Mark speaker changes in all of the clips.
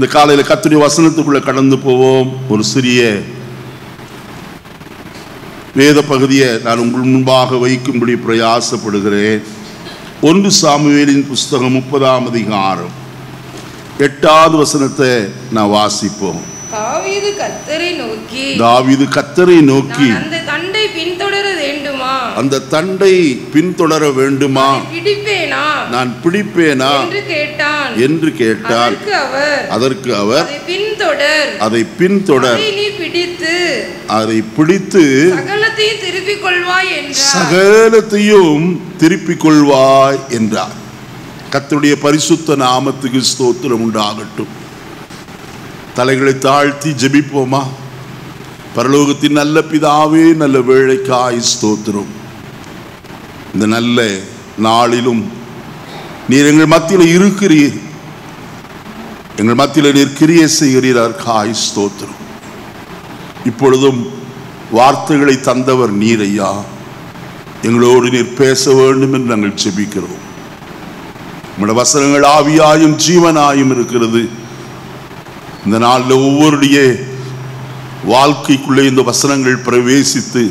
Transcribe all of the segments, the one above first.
Speaker 1: இந்த காலையில் கர்த்தருடைய வசனத்துக்குள்ள கடந்து போவோம். ஒரு சிறிய வேத பகுதியை நான் உங்கள் முன்பாக வைக்கும்படி பிரயாசப்படுகிறேன். 1 சாமுவேலின் புஸ்தகம் 30ஆம் அதிகாரம் 8வது வசனத்தை நான் வாசிப்போம்.
Speaker 2: தாவீது
Speaker 1: கர்த்தரை நோக்கி
Speaker 2: அந்த தண்டை பின்தொடர வேண்டுமா?
Speaker 1: அந்த தண்டை பின்தொடர வேண்டுமா? நான் பிடிப்பேனா என்று கேட்டால் அதற்கு அவர் அதை பின்தொடர், அதை பிடித்து சகலத்தையும் திருப்பிக் கொள்வாய் என்றார். கர்த்தருடைய பரிசுத்த நாமத்துக்கு ஸ்தோத்திரம் உண்டாகட்டும். தலைகளை தாழ்த்தி ஜெபிப்போமா? பரலோகத்தின் நல்ல பிதாவே, நல்ல வேளைக்காய் ஸ்தோத்திரம். இந்த நல்ல நாளிலும் நீர் எங்கள் மத்தியில் இருக்கிறீர், எங்கள் மத்தியில் நீர் கிரியை செய்கிறீராய் ஸ்தோத்திரம். இப்பொழுதும் வார்த்தைகளை தந்தவர் நீர் ஐயா. எங்களோடு நீர் பேச வேண்டும் என்று நாங்கள் ஜெபிக்கிறோம். உம்முடைய வசனங்கள் ஆவியாயும் ஜீவனாயும் இருக்கிறது. இந்த நாளில் ஒவ்வொருடைய வாழ்க்கைக்குள்ளே இந்த வசனங்கள் பிரவேசித்து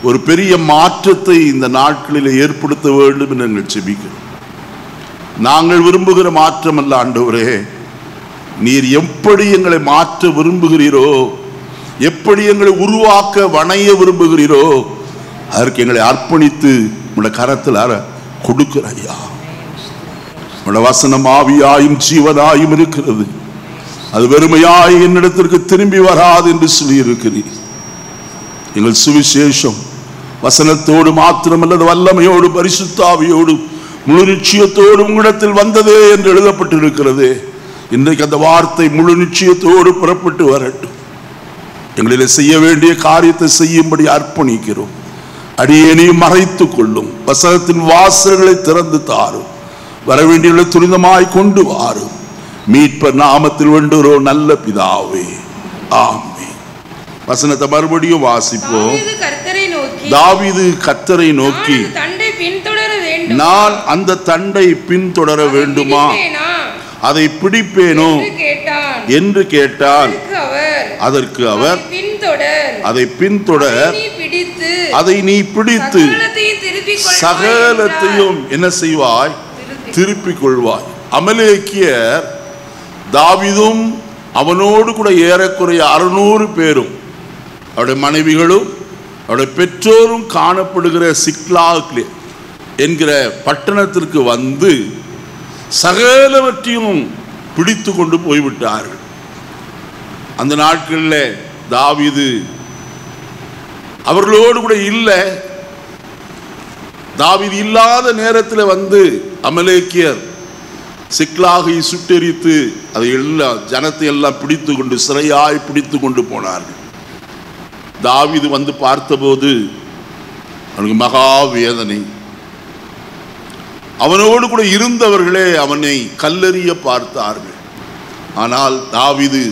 Speaker 1: ஒரு பெரிய மாற்றத்தை இந்த நாட்களில் ஏற்படுத்த வேண்டும் என்று நாங்கள் ஜெபிக்கிறோம். நாங்கள் விரும்புகிற மாற்றம் அல்ல ஆண்டவரே, நீர் எப்படி எங்களை மாற்ற விரும்புகிறீரோ, எப்படி எங்களை உருவாக்க வணைய விரும்புகிறீரோ, அதற்கு எங்களை அர்ப்பணித்து உங்களுடைய கரத்தில் கொடுக்கிற ஐயா. உங்களுடைய வசனம் ஆவியாயும் ஜீவனாயும் இருக்கிறது. அது வெறுமையாய் என்னிடத்திற்கு திரும்பி வராது என்று சொல்லி இருக்கிறீர். எங்கள் சுவிசேஷம் வசனத்தோடு மாத்திரமல்லது வல்லமையோடு பரிசுத்தாவியோடு முழு நிச்சயத்தோடு உங்களிடத்தில் வந்ததே என்று எழுதப்பட்டிருக்கிறது. இன்றைக்கு அந்த வார்த்தை முழு நிச்சயத்தோடு புறப்பட்டு வரட்டும். எங்களில் செய்ய வேண்டிய காரியத்தை செய்யும்படி அர்ப்பணிக்கிறோம். அடியேனையும் மறைத்துக் கொள்ளும். வசனத்தின் வாசல்களை திறந்து தாரும். வரவேண்டிய துரிதமாய் கொண்டு வாரும். மீட்பர் நாமத்தில் வேண்டுகிறோம் நல்ல பிதாவே, ஆமென். வசனத்தை மறுபடியும் வாசிப்போம். தாவீது கர்த்தரை நோக்கி நான் அந்த தண்டை பின்தொடர வேண்டுமா, அதை பிடிப்பேனோ என்று கேட்டால் அதற்கு அவர் அதை பின்தொடர், அதை நீ பிடித்து சகலத்தையும் என்ன செய்வாய், திருப்பிக் கொள்வாய். அமலேக்கியர் தாவீதும் அவனோடு கூட ஏறக்குறைய 600 பேரும் அவருடைய மனைவிகளும் அவருடைய பெற்றோரும் காணப்படுகிற சிக்லாக் என்கிற பட்டணத்திற்கு வந்து சகலவற்றையும் பிடித்து கொண்டு போய்விட்டார்கள். அந்த நாட்களில் தாவீது அவர்களோடு கூட இல்லை. தாவீது இல்லாத நேரத்தில் வந்து அமலேக்கியர் சிக்லாகை சுட்டெரித்து அதை எல்லாம் ஜனத்தை எல்லாம் பிடித்து கொண்டு சிறையாய் பிடித்து கொண்டு போனார்கள். தாவீது வந்து பார்த்தபோது அவனுக்கு மகா வேதனை. அவனோடு கூட இருந்தவர்களே அவனை கல்லெறிய பார்த்தார்கள். ஆனால் தாவீது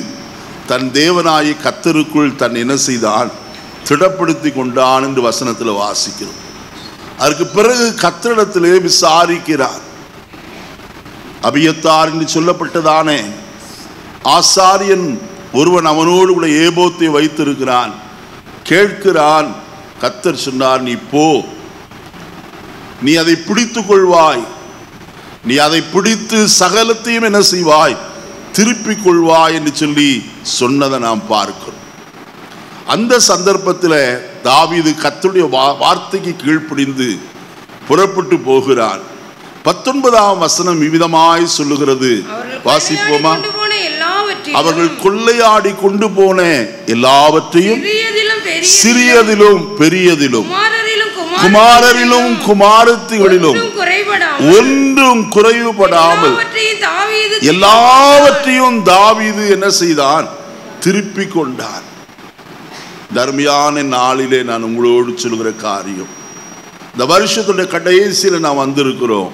Speaker 1: தன் தேவனாய கர்த்தருக்குள் தன் என்ன செய்தான், திடப்படுத்தி கொண்டான் என்று வசனத்தில் வாசிக்கிறோம். அதற்கு பிறகு கர்த்தரிடத்திலே விசாரிக்கிறார். அபியத்தார் என்று சொல்லப்பட்டதானே ஆசாரியன் ஒருவன் அவனோடு கூட ஏபோத்தை வைத்திருக்கிறான். கேட்கிறான். கர்த்தர் சொன்னார், நீ போ, நீ அதை பிடித்துக் கொள்வாய், நீ அதை பிடித்து சகலத்தையும் என்ன செய்வாய், திருப்பிக் கொள்வாய் என்று சொல்லி சொன்னதை நாம் பார்க்கிறோம். அந்த சந்தர்ப்பத்தில் தாவீது கர்த்தருடைய வார்த்தைக்கு கீழ்ப்படிந்து புறப்பட்டு போகிறான். 19ஆம் வசனம் விவிதமாய் சொல்லுகிறது. வாசிப்போமா? அவர்கள் கொள்ளையாடி கொண்டு போன எல்லாவற்றையும் சிறியதிலும் பெரியதிலும் குமாரரிலும் குமாரத்திகளிலும் ஒன்றும் குறைவுபடாமல் எல்லாவற்றையும் தாவீது என்ன செய்தான், திருப்பிக் கொண்டான். தர்மியான நாளிலே நான் உங்களோடு சொல்கிற காரியம், இந்த வருஷத்துடைய கடைசியில் நான் வந்திருக்கிறோம்.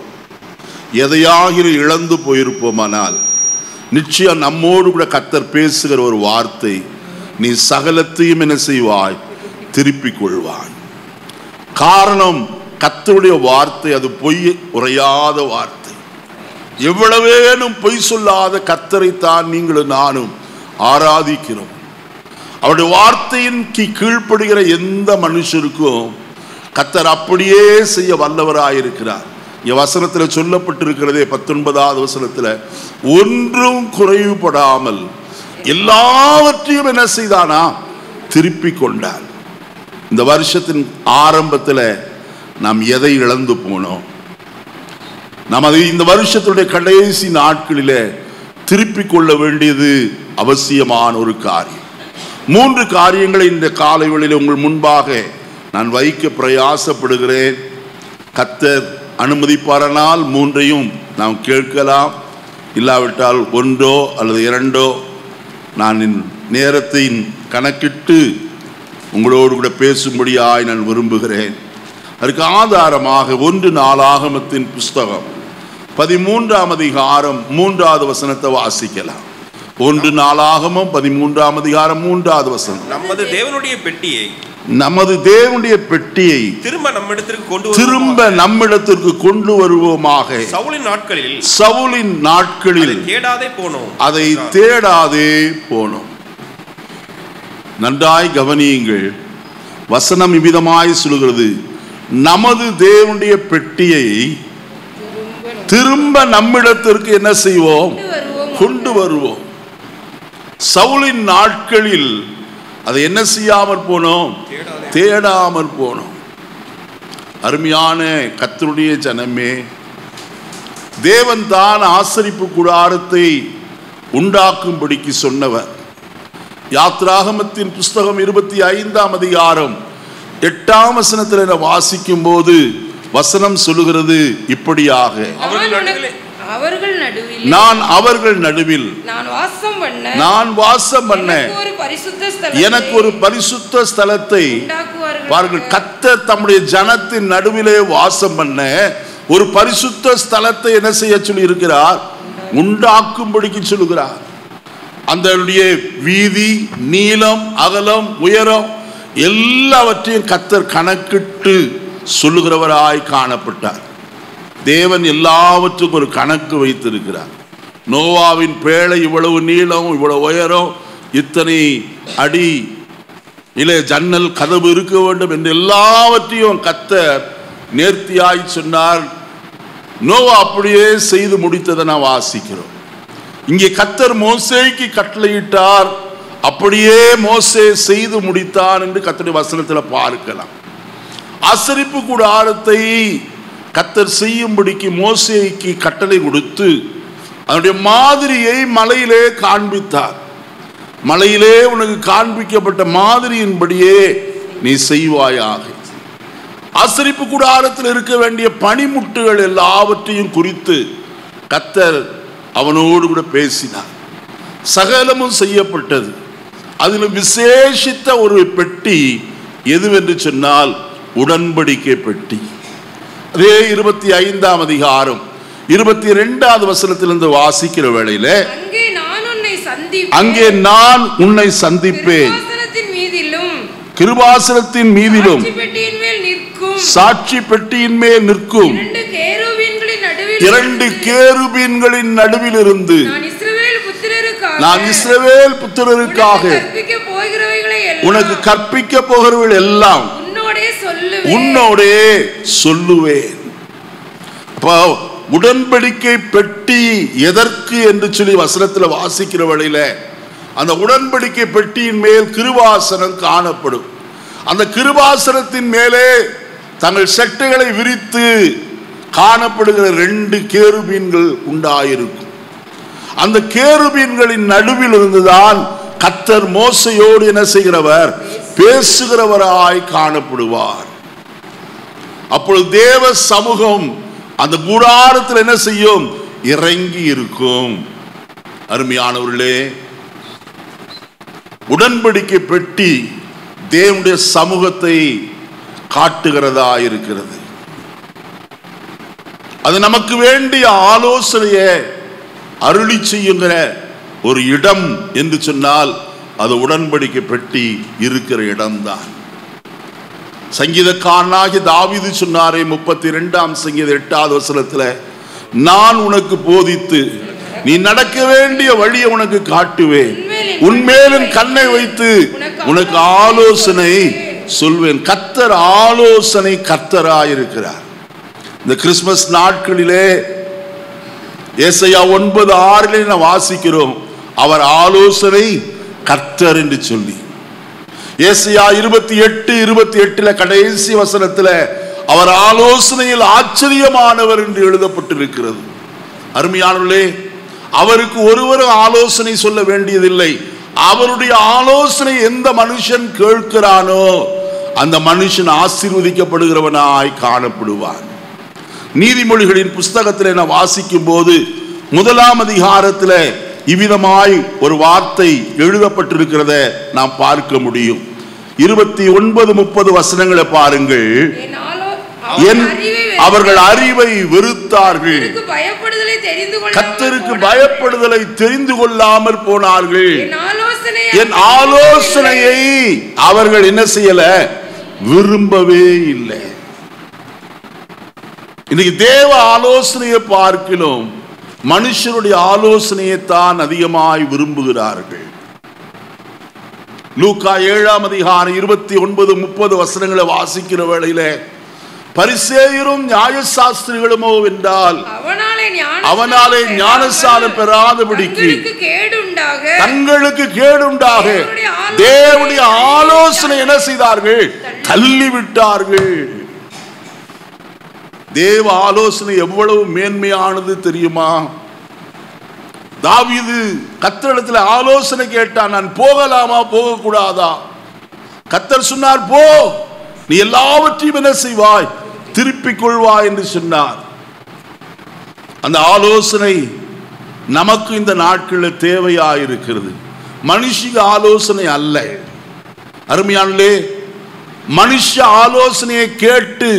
Speaker 1: எதையாக இழந்து போயிருப்போமானால் நிச்சயம் நம்மோடு கூட கர்த்தர் பேசுகிற ஒரு வார்த்தை, நீ சகலத்தையும் என்ன செய்வாய், திருப்பிக் கொள்வாய். காரணம் கர்த்தருடைய வார்த்தை அது பொய் உரையாத வார்த்தை. எவ்வளவேனும் பொய் சொல்லாத கர்த்தரைத்தான் நீங்களும் நானும் ஆராதிக்கிறோம். அவருடைய வார்த்தையின் கீழ்ப்படுகிற எந்த மனுஷருக்கும் கர்த்தர் அப்படியே செய்ய வல்லவராயிருக்கிறார். இங்க வசனத்தில் சொல்லப்பட்டிருக்கிறதே 19வது வசனத்தில், ஒன்றும் குறைவுபடாமல் எல்லாவற்றையும் என்ன செய்தானா? திருப்பி கொண்டார். இந்த வருஷத்தின் ஆரம்பத்தில் நாம் எதை இழந்து போனோம்? நாம் அதை இந்த வருஷத்துடைய கடைசி நாட்களிலே திருப்பி கொள்ள வேண்டியது அவசியமான ஒரு காரியம். 3 காரியங்களை இந்த காலை வேளையிலே உங்கள் முன்பாக நான் வைக்க பிரயாசப்படுகிறேன். கர்த்தர் அனுமதிப்பாரனால் 3ஐயும் நாம் கேட்கலாம். இல்லாவிட்டால் 1 அல்லது 2 நான் நேரத்தை கணக்கிட்டு உங்களோடு கூட பேசும்படியாய் நான் விரும்புகிறேன். அதுக்கு ஆதாரமாக 1 நாளாகமத்தின் புஸ்தகம் 13ஆம் அதிகாரம் 3வது வசனத்தை வாசிக்கலாம். 1 நாளாகமம் 13ஆம் அதிகாரம் 3வது வசனம்.
Speaker 3: நமது தேவனுடைய பெட்டியை திரும்ப நம்மிடத்திற்கு கொண்டு வருவோமாக. சவுலின் நாட்களில் அதை தேடாதே போனோம். நன்றாய் கவனியுங்கள். வசனம் இவ்விதமாய் சொல்கிறது, நமது தேவனுடைய பெட்டியை திரும்ப நம்மிடத்திற்கு என்ன செய்வோம்? கொண்டு வருவோம். சவுலின் நாட்களில் அதை என்ன செய்யாமற் போனோம்? தேடாமற் போனோம். அருமையான கர்த்தருடைய ஜனமே, தேவன் தான் ஆசரிப்பு கூடாரத்தை உண்டாக்கும்படிக்கு சொன்னவர். யாத்ராகமத்தின் புஸ்தகம் 25ஆம் அதிகாரம் 8ஆம் வசனத்தில் வாசிக்கும் போது வசனம் சொல்லுகிறது இப்படியாக, நான் அவர்கள் நடுவில் நான் வாசம் பண்ண எனக்கு ஒரு பரிசுத்த ஸ்தலத்தை பாருங்கள். கர்த்தர் தம்முடைய ஜனத்தின் நடுவிலே வாசம் பண்ண ஒரு பரிசுத்த ஸ்தலத்தை என்ன செய்ய சொல்லி இருக்கிறார்? உண்டாக்கும்படிக்கு சொல்லுகிறார். அந்த வீதி, நீளம், அகலம், உயரம் எல்லாவற்றையும் கர்த்தர் கணக்கிட்டு சொல்லுகிறவராய் காணப்பட்டார். தேவன் எல்லாவற்றுக்கும் ஒரு கணக்கு வைத்திருக்கிறார். நோவாவின் பேழை இவ்வளவு நீளம், இவ்வளவு உயரம், இத்தனை அடி இல்லை ஜன்னல் கதவு இருக்க வேண்டும் என்று எல்லாவற்றையும் கர்த்தர் நேர்த்தியாய் சொன்னார். நோவா அப்படியே செய்து முடித்ததை நான் வாசிக்கிறோம். இங்கே கர்த்தர் மோசேக்கு கட்டளையிட்டார், அப்படியே மோசே செய்து முடித்தான் என்று கர்த்தருடைய வசனத்தில் பார்க்கலாம். ஆசரிப்பு கூடாரத்தை கர்த்தர் செய்யும்படிக்கு மோசேக்கு கட்டளை கொடுத்து அதனுடைய மாதிரியை மலையிலே காண்பித்தார். மலையிலே உனக்கு காண்பிக்கப்பட்ட மாதிரியின்படியே நீ செய்வாயாக. ஆசரிப்பு கூடாரத்தில் இருக்க வேண்டிய பனிமுட்டுகள் எல்லாவற்றையும் குறித்து கர்த்தர் அவனோடு கூட பேசினார். சகலமும் செய்யப்பட்டது. அதில் விசேஷித்த ஒரு பெட்டி எதுவென்று சொன்னால் உடன்படிக்கை பெட்டி. அதே 25ஆம் அதிகாரம் 22வது வசனத்திலிருந்து வாசிக்கிற வேளையில, அங்கே நான் உன்னை சந்திப்பேன், கிருபாசனத்தின் மீதிலும் சாட்சி பெட்டியின் மேல் நிற்கும் 2 கேருபீன்களின் நடுவில் இருந்து நான் இஸ்ரவேல் புத்திரருக்காக உனக்கு கற்பிக்க போகிறவர்கள் எல்லாம் உன்னோடே சொல்லுவேன். உடன்படிக்கை பெட்டி எதற்கு என்று சொல்லி வசனத்தில் வாசிக்கிற வழியில, அந்த உடன்படிக்கை பெட்டியின் மேல் கிருபாசனம் காணப்படும். அந்த கிருபாசனத்தின் மேலே தங்கள் செட்டைகளை விரித்து காணப்படுகிற 2 கேருபீன்கள் உண்டாயிருக்கும். அந்த கேருபீன்களின் நடுவில் இருந்துதான் கர்த்தர் மோசையோடு என்ன செய்கிறவர்? பேசுகிறவராய் காணப்படுவார். அப்பொழுது தேவ சமூகம் அந்த கூடாரத்தில் என்ன செய்யும்? இறங்கி இருக்கும். அருமையானவர்களே, உடன்படிக்கை பெட்டி தேவனுடைய சமூகத்தை காட்டுகிறதா இருக்கிறது. அது நமக்கு வேண்டிய ஆலோசனையை அருளி செய்யுங்கிற ஒரு இடம் என்று சொன்னால் அது உடன்படிக்கை பெட்டி இருக்கிற இடம்தான். சங்கீதக்காரனாகிய தாவீது சொன்னாரே 32ஆம் சங்கீதம் 8வது வசனத்தில்,
Speaker 1: நான் உனக்கு போதித்து நீ நடக்க வேண்டிய வழியை உனக்கு காட்டுவேன், உன்மேலும் கண்ணை வைத்து உனக்கு ஆலோசனை சொல்வேன். கர்த்தர் ஆலோசனை கர்த்தராயிருக்கிறார். இந்த கிறிஸ்துமஸ் நாட்களிலே ஏசாயா 9:6 வாசிக்கிறோம், அவர் ஆலோசனை கர்த்தர் என்று சொல்லி. ஏசாயா 28:28 கடைசி வசனத்தில் அவர் ஆலோசனையில் ஆச்சரியமானவர் என்று எழுதப்பட்டிருக்கிறது. அருமையானவர்களே, அவருக்கு ஒருவரும் ஆலோசனை சொல்ல வேண்டியதில்லை. அவருடைய ஆலோசனை எந்த மனுஷன் கேட்கிறானோ அந்த மனுஷன் ஆசீர்வதிக்கப்படுகிறவனாய் காணப்படுவான். நீதிமொழிகளின் புஸ்தகத்தில் நான் வாசிக்கும் போது 1ஆம் அதிகாரத்தில் இவ்விதமாய் ஒரு வார்த்தை எழுதப்பட்டிருக்கிறத நாம் பார்க்க முடியும். 29-30 வசனங்களை பாருங்கள். அவர்கள் அறிவை வெறுத்தார்கள், கர்த்தருக்கு பயப்படுதலை தெரிந்து கொள்ளாமற் போனார்கள். என் ஆலோசனையை அவர்கள் என்ன செய்யல, விரும்பவே இல்லை. இன்னைக்கு தேவ ஆலோசனையை பார்க்கிறோம், மனுஷனுடைய ஆலோசனையை தான் அதிகமாய் விரும்புகிறார்கள். லூக்கா 7ஆம் அதிகாரம் 29-30 வசனங்களை வாசிக்கிற வேளையில பரிசேயரும் நியாயசாஸ்திரிகளுமோ என்றால் அவனாலே ஞானஸ்நானம் பெறாதபடிக்கு தங்களுக்கு கேடுண்டாக தேவனுடைய ஆலோசனை என்ன செய்தார்கள், தள்ளிவிட்டார்கள். தேவ ஆலோசனை எவ்வளவு மேன்மையானது தெரியுமா? தாவீது கர்த்தரிடத்தில் ஆலோசனை கேட்டான், நான் போகலாமா போகக்கூடாதா? கர்த்தர் சொன்னார், போ, நீ எல்லாவற்றையும் என்ன செய்வாய், திருப்பிக் கொள்வாய் என்று சொன்னார். அந்த ஆலோசனை நமக்கு இந்த நாட்களில் தேவையாயிருக்கிறது. மனுஷிக ஆலோசனை அல்ல. அருமையானே, மனுஷ ஆலோசனையை கேட்டு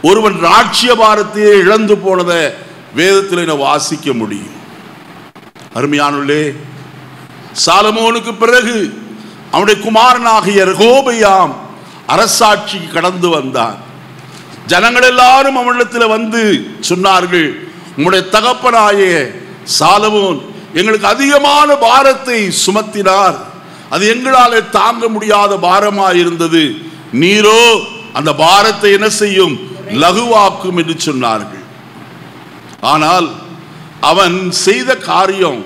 Speaker 1: ஒருவன் ராஜ்யபாரத்தையே இழந்து போனதை வேதத்தில் வாசிக்க முடியும். அருமையானே, சாலமோனுக்கு பிறகு அவனுடைய குமாரனாகிய ரெகோபெயாம் அரசாட்சிக்கு கடந்து வந்தான். ஜனங்கள் எல்லாரும் அவனிடத்தில் வந்து சொன்னார்கள், உம்முடைய தகப்பனாய சாலமோன் எங்களுக்கு அதிகமான பாரத்தை சுமத்தினார், அது எங்களால் தாங்க முடியாத பாரமாயிருந்தது, நீரோ அந்த பாரத்தை என்ன செய்யும், லகுவாக்கும் என்று சொன்னார்கள். ஆனால் அவன் செய்த காரியம்,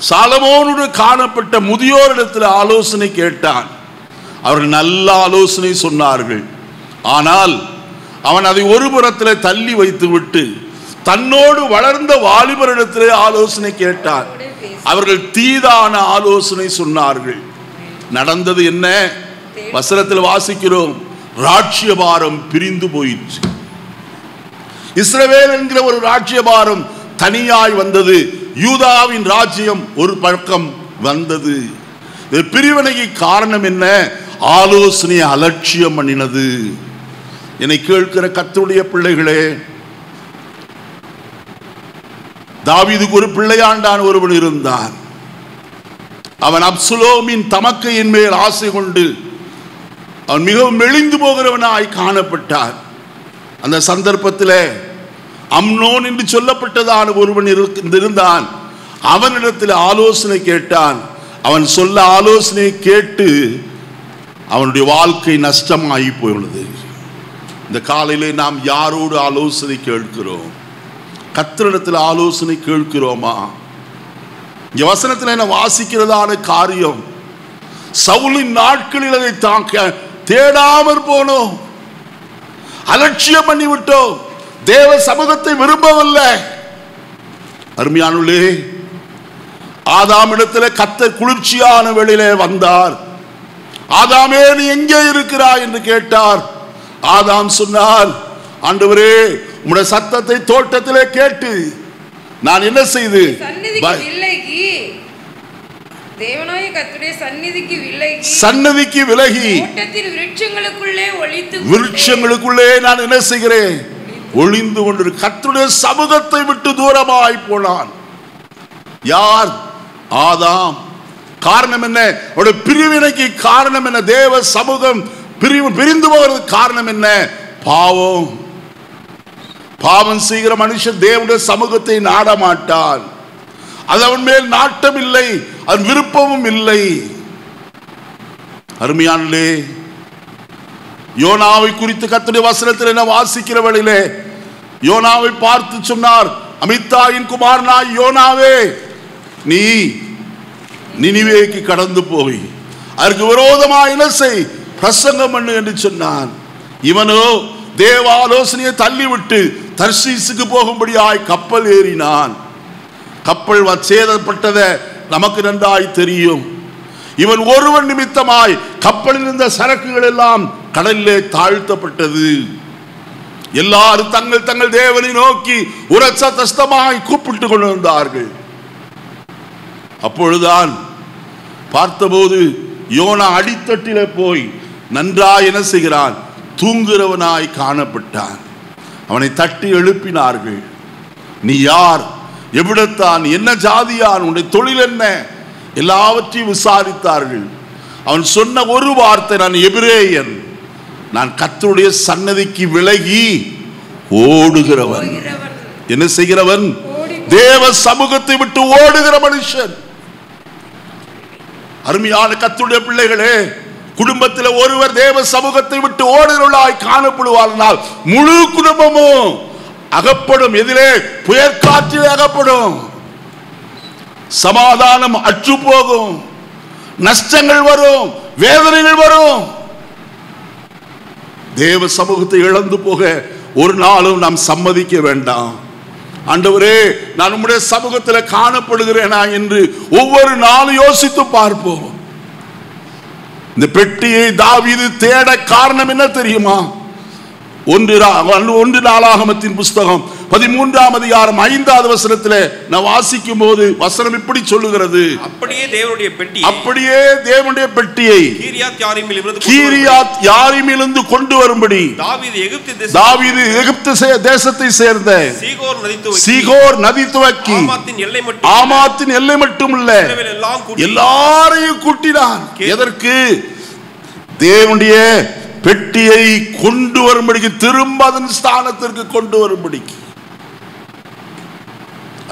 Speaker 1: சாலமோனோடு காணப்பட்ட முதியோரிடத்தில் ஆலோசனை கேட்டான். அவர்கள் நல்ல ஆலோசனை சொன்னார்கள். ஆனால் அவன் அதை ஒரு புறத்தில் தள்ளி வைத்து விட்டு தன்னோடு வளர்ந்த வாலிபரிடத்திலே ஆலோசனை கேட்டான். அவர்கள் தீதான ஆலோசனை சொன்னார்கள். நடந்தது என்ன? வசனத்தில் வாசிக்கிறோம், ராஜ்யபாரம் பிரிந்து போயிற்று. இஸ்ரவேல் என்கிற ஒரு ராஜ்யபாரம் தனியாய் வந்தது, யூதாவின் ராஜ்யம் ஒரு பக்கம் வந்தது. பிரிவினைக்கு காரணம் என்ன? ஆலோசனையை அலட்சியம் பண்ணினது. என்னை கேட்கிற கர்த்தருடைய பிள்ளைகளே, தாவீதுக்கு ஒரு பிள்ளையாண்டான் ஒருவன் இருந்தான். அவன் அப்சலோமின் தமக்கையின் மேல் ஆசை கொண்டு அவன் மிகவும் மெலிந்து போகிறவனாய் காணப்பட்டான். அந்த சந்தர்ப்பத்தில் அம்னோன் என்று சொல்லப்பட்டதான ஒருவன் இருந்தான். அவனிடத்தில் ஆலோசனை கேட்டான். அவன் சொல்ல ஆலோசனையை கேட்டு அவனுடைய வாழ்க்கை நஷ்டமாகி போயுள்ளது. இந்த காலையிலே நாம் யாரோடு ஆலோசனை கேட்கிறோம்? கர்த்தரிடத்தில் ஆலோசனை கேட்கிறோமா? இந்த வசனத்தில் என்ன வாசிக்கிறதான காரியம், சவுலின் நாட்களில் அதை தேடாமற் போனோம், அலட்சியம் பண்ணிவிட்டோம், தேவ சமூகத்தை விரும்பவில்லை. அருமையானே, ஆதாமிடத்தில் கர்த்தர் குளிர்ச்சியான வேளையிலே வந்தார். ஆதாமே, நீ எங்கே இருக்கிறாய் என்று கேட்டார். ஆதாம் சொன்னார், ஆண்டவரே, உம்முடைய சத்தத்தை தோட்டத்திலே கேட்டு நான் என்ன செய்து சந்நிதிக்கு விலகி விருட்சங்களுக்குள்ளே நான் என்ன செய்கிறேன், ஒளிந்து கொண்டு கர்த்தருடைய சமூகத்தை விட்டு தூரமாய் போனான். யார்? ஆதாம். காரணம் என்ன? அவருடைய பிரிவினைக்கு காரணம் என்ன? தேவ சமூகம் பிரிந்து போகிறது காரணம் என்ன? பாவம். பாவம் செய்கிற மனுஷன் தேவனுடைய சமூகத்தை நாட மாட்டான். அது அவன் மேல் நாட்டம் இல்லை, அவன் விருப்பமும் இல்லை. அருமையானே, யோனாவை குறித்து கர்த்தருடைய வசனத்தில் என்ன வாசிக்கிற வேளையிலே யோனாவை பார்த்து சொன்னார், அமித்தாயின் குமாரனாய் யோனாவே, நீ நினிவேக்கு கடந்து போய் அதற்கு விரோதமாக என்ன செய், பிரசங்கம் பண்ணு என்று சொன்னான். இவனோ தேவ ஆலோசனையை தள்ளிவிட்டு தர்சீசுக்கு போகும்படியாய் கப்பல் ஏறினான். கப்பல் சேதப்பட்டதை நமக்கு நன்றாய் தெரியும். இவன் ஒருவன் நிமித்தமாய் கப்பலில் இருந்த சரக்குகள் எல்லாம் கடலிலே தாழ்த்தப்பட்டது. எல்லாரும் தங்கள் தங்கள் தேவனை நோக்கி உரச்ச தஸ்தமாய் கூப்பிட்டு கொண்டு வந்தார்கள். அப்பொழுதுதான் பார்த்தபோது யோனா அடித்தட்டிலே போய் நன்றாய் என்ன செய்கிறான், தூங்குகிறவனாய் காணப்பட்டான். அவனை தட்டி எழுப்பினார்கள். நீ யார், எவ்விடத்தான், என்ன ஜாதியான், உன்னுடைய தொழில் என்ன, எல்லாவற்றையும் விசாரித்தார்கள். அவன் சொன்ன ஒரு வார்த்தை, நான் எபிரேயன், நான் கர்த்தருடைய சன்னதிக்கு விலகி ஓடுகிறவன். என்ன செய்கிறவன்? தேவ சமூகத்தை விட்டு ஓடுகிற மனுஷன். அருமையான கர்த்தருடைய பிள்ளைகளே, குடும்பத்தில் ஒருவர் தேவ சமூகத்தை விட்டு ஓடுகிறவர்களாய் காணப்படுவார்கள், முழு குடும்பமும் அகப்படும். எதிலே? புயற்காற்றிலே அகப்படும். சமாதானம் அற்று போகும், நஷ்டங்கள் வரும், வேதனைகள் வரும். தேவ சமூகத்தை இழந்து போக ஒரு நாளும் நாம் சம்மதிக்க வேண்டாம். ஆண்டவரே, நான் உம்முடைய சமூகத்தில் காணப்படுகிறேனா என்று ஒவ்வொரு நாளும் யோசித்து பார்ப்போம். இந்த பெட்டியை தாவீது தேட காரணம் என்ன தெரியுமா? ஒன்று நாளாகமத்தின் புஸ்தகம் 13ஆம் அதிகாரம் 5வது வசனத்தில் நான் வாசிக்கும் போது வசனம் இப்படி சொல்லுகிறது, அப்படியே தேவனுடைய பெட்டியை கீரியாத் யாரீமிலிருந்து கொண்டு வரும்படி தாவீது எகிப்து தேசத்தை சேர்ந்த சீகோர் நதி துவக்கி ஆமாத்தின் எல்லை மட்டும் உள்ள எல்லாரையும் கூட்டினான். எதற்கு? தேவனுடைய பெட்டியை கொண்டு வரும்படிக்கு, திரும்ப அதன் ஸ்தானத்திற்கு கொண்டு வரும்படிக்கு.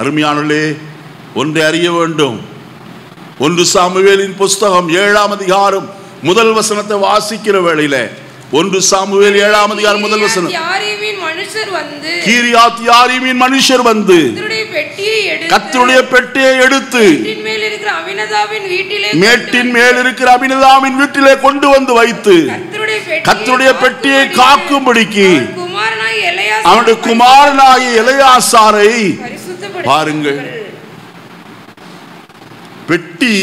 Speaker 1: அருமையானே, ஒன்றை அறிய வேண்டும். 1 சாமுவேலின் புஸ்தகம் 7ஆம் அதிகாரம் 1 வசனத்தை வாசிக்கிற வேளையில 1 சாமுவேல் 7ஆம் அதிகாரம் 1 வசனம், கீரியாத் யாரீமின் மனுஷர் வந்து கர்த்தருடைய பெட்டியை எடுத்து மேட்டின் மேல் இருக்கிற அபினதாவின் வீட்டிலே கொண்டு வந்து வைத்து கர்த்தருடைய பெட்டியை காக்கும்படிக்கு அவனுடைய குமாரனாகிய எலெயாசாரை பாருங்கள். பெட்டி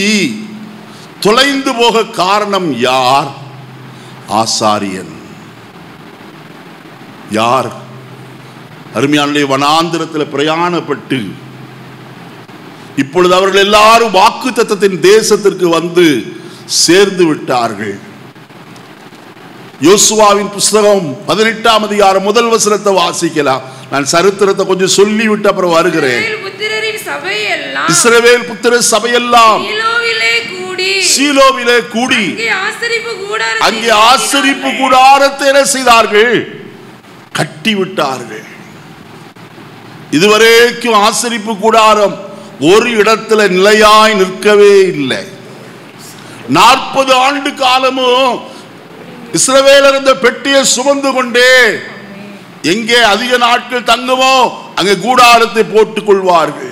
Speaker 1: தொலைந்து போக காரணம் யார்? ஆசாரியன். யார்? அருமையானே, வனாந்திரத்தில் பிரயாணப்பட்டு இப்பொழுது அவர்கள் எல்லாரும் வாக்குத்தத்தத்தின் தேசத்திற்கு வந்து சேர்ந்து விட்டார்கள். யோசுவாவின் புஸ்தகம் 18ஆம் அதிகாரம் 1 வசனத்தை வாசிக்கலாம். நான் சரித்திரத்தை கொஞ்சம் சொல்லிவிட்டு அப்புறம் வருகிறேன். இஸ்ரவேல் புத்திரர் சபையெல்லாம் சீலோவிலே கூடி அங்கே ஆசரிப்பு கூடாரத்தை என்ன செய்தார்கள்? கட்டிவிட்டார்கள். இதுவரைக்கும் ஆசரிப்பு கூடாரம் ஒரு இடத்துல நிலையாய் நிற்கவே இல்லை. 40 ஆண்டு காலமும் இஸ்ரவேலர் இந்த பெட்டியை சுமந்து கொண்டே எங்கே அதிக நாட்கள் தங்குமோ அங்கே கூடாரத்தை போட்டுக் கொள்வார்கள்.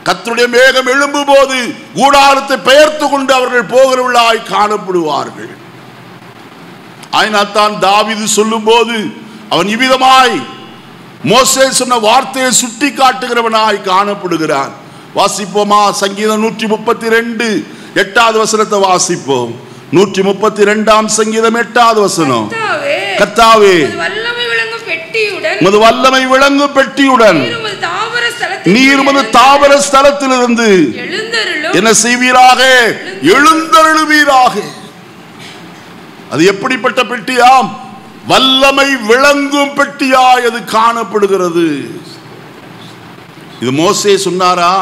Speaker 1: கர்த்தருடைய மேகம் எழும்பும் போது கூடாரத்தை பெயர்த்து கொண்டு அவர்கள் போகிறவர்களாய் காணப்படுவார்கள். ஆயினாத்தான் தாவீது சொல்லும் போது அவன் இவ்விதமாய் மோசே சொன்ன வார்த்தையை சுட்டி காட்டுகிறவனாய் காணப்படுகிறான். வாசிப்போமா? சங்கீதம் 132 8வது வசனத்தை வாசிப்போம். 132ஆம் சங்கீதம் 8வது வசனம், கர்த்தாவே உமது வல்லமை விளங்கும் பெட்டியுடன் நீர் உமது தாவர ஸ்தலத்திலிருந்து என்ன செய்வீராக? எழுந்தருளுவீராக. அது எப்படிப்பட்ட பெட்டியாம்? வல்லமை விளங்கும் பெட்டியாய் அது காணப்படுகிறது. இது மோசே சொன்னாரா?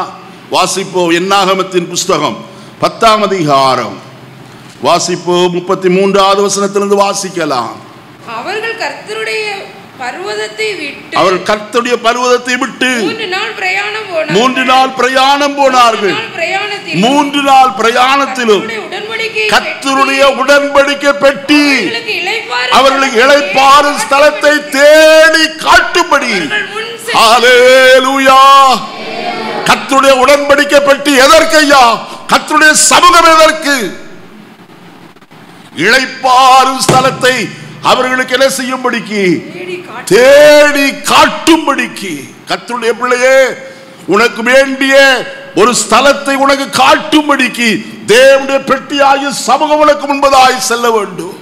Speaker 1: வாசிப்போம். என்னாகமத்தின் புஸ்தகம் 10ஆம் அதிகாரம் வாசிப்போம். 33வது வசனத்திலிருந்து வாசிக்கலாம்.
Speaker 2: அவர்கள் பர்வதத்தை விட்டு
Speaker 3: அவர்கள் கர்த்தருடைய பர்வதத்தை விட்டு
Speaker 2: 3 நாள் பிரயாணம் போனார்கள்.
Speaker 3: 3 நாள் பிரயாணத்திலும் கர்த்தருடைய உடன்படிக்கை பெட்டி அவர்களுக்கு இளைப்பாறும் ஸ்தலத்தை தேடி காட்டும்படி. ஹல்லேலூயா. கர்த்தருடைய உடன்படிக்கை பெட்டி எதற்கையா? கர்த்தருடைய சமூகம் எதற்கு? இளைப்பாறும் ஸ்தலத்தை அவர்களுக்கு என்ன செய்யும்படிக்கு? தேடி காட்டும்படிக்கு. கர்த்தருடைய பிள்ளையே, உனக்கு வேண்டிய ஒரு ஸ்தலத்தை உனக்கு காட்டும்படிக்கு தேவனுடைய பெட்டியாகிய சமூகம் உனக்கு முன்பதாய் செல்ல வேண்டும்.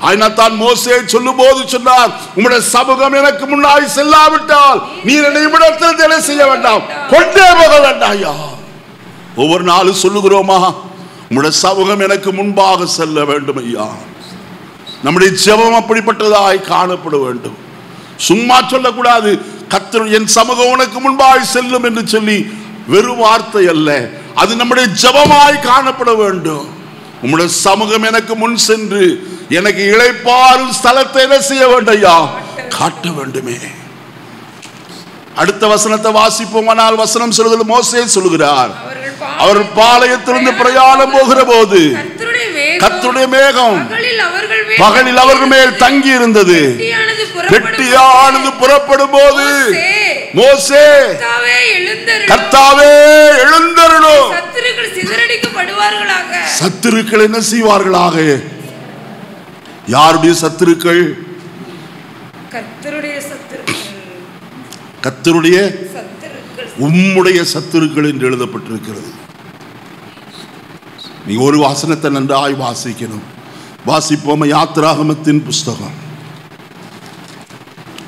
Speaker 3: ஆயினத்தான் மோசே சொல்லும் போது சொன்னார், உம்முடைய சமூகம் எனக்கு முன்னாய் செல்லாவிட்டால் நீர் என்னை இவ்விடத்தில் என்ன செய்ய வேண்டாம், கொண்டே போக வேண்டாயா. ஒவ்வொரு நாளும் சொல்லுகிறோமா, உம்முடைய சமூகம் எனக்கு முன்பாக செல்ல வேண்டும் ஐயா. நம்முடைய ஜெபம் அப்படிப்பட்டதாய் காணப்பட வேண்டும். சும்மா சொல்லக்கூடாது, கர்த்தர் என் சமூகம் உனக்கு முன்பாய் செல்லும் என்று சொல்லி வெறும் வார்த்தை அல்ல, அது நம்முடைய ஜெபமாய் காணப்பட வேண்டும். உம்முடைய சமூகம் எனக்கு முன் சென்று எனக்கு இளைப்பாறும் ஸ்தலத்தை என்ன செய்ய வேண்டையா? காட்ட வேண்டுமே. அடுத்த வசனத்தை வாசிப்போமானால் வசனம் சொல்கிறது, மோசே சொல்கிறார், அவர் பாளையத்திலிருந்து பிரயாணம் போகிற போது கர்த்தருடைய மேகம் பகலில் அவர்கள் மேல் தங்கி இருந்தது. பெட்டியானது புறப்படும் போது மோசே, கர்த்தாவே எழுந்தருளும், சத்துருக்கள் என்ன செய்வார்களாக? யாருடைய சத்துருக்கள்? கர்த்தருடைய உம்முடைய சத்துருக்கள் என்று எழுதப்பட்டிருக்கிறது. நீ ஒரு வாசனத்தை நன்றாய் வாசிக்கணும். வாசிப்போம். யாத்ராகமத்தின் புஸ்தகம்,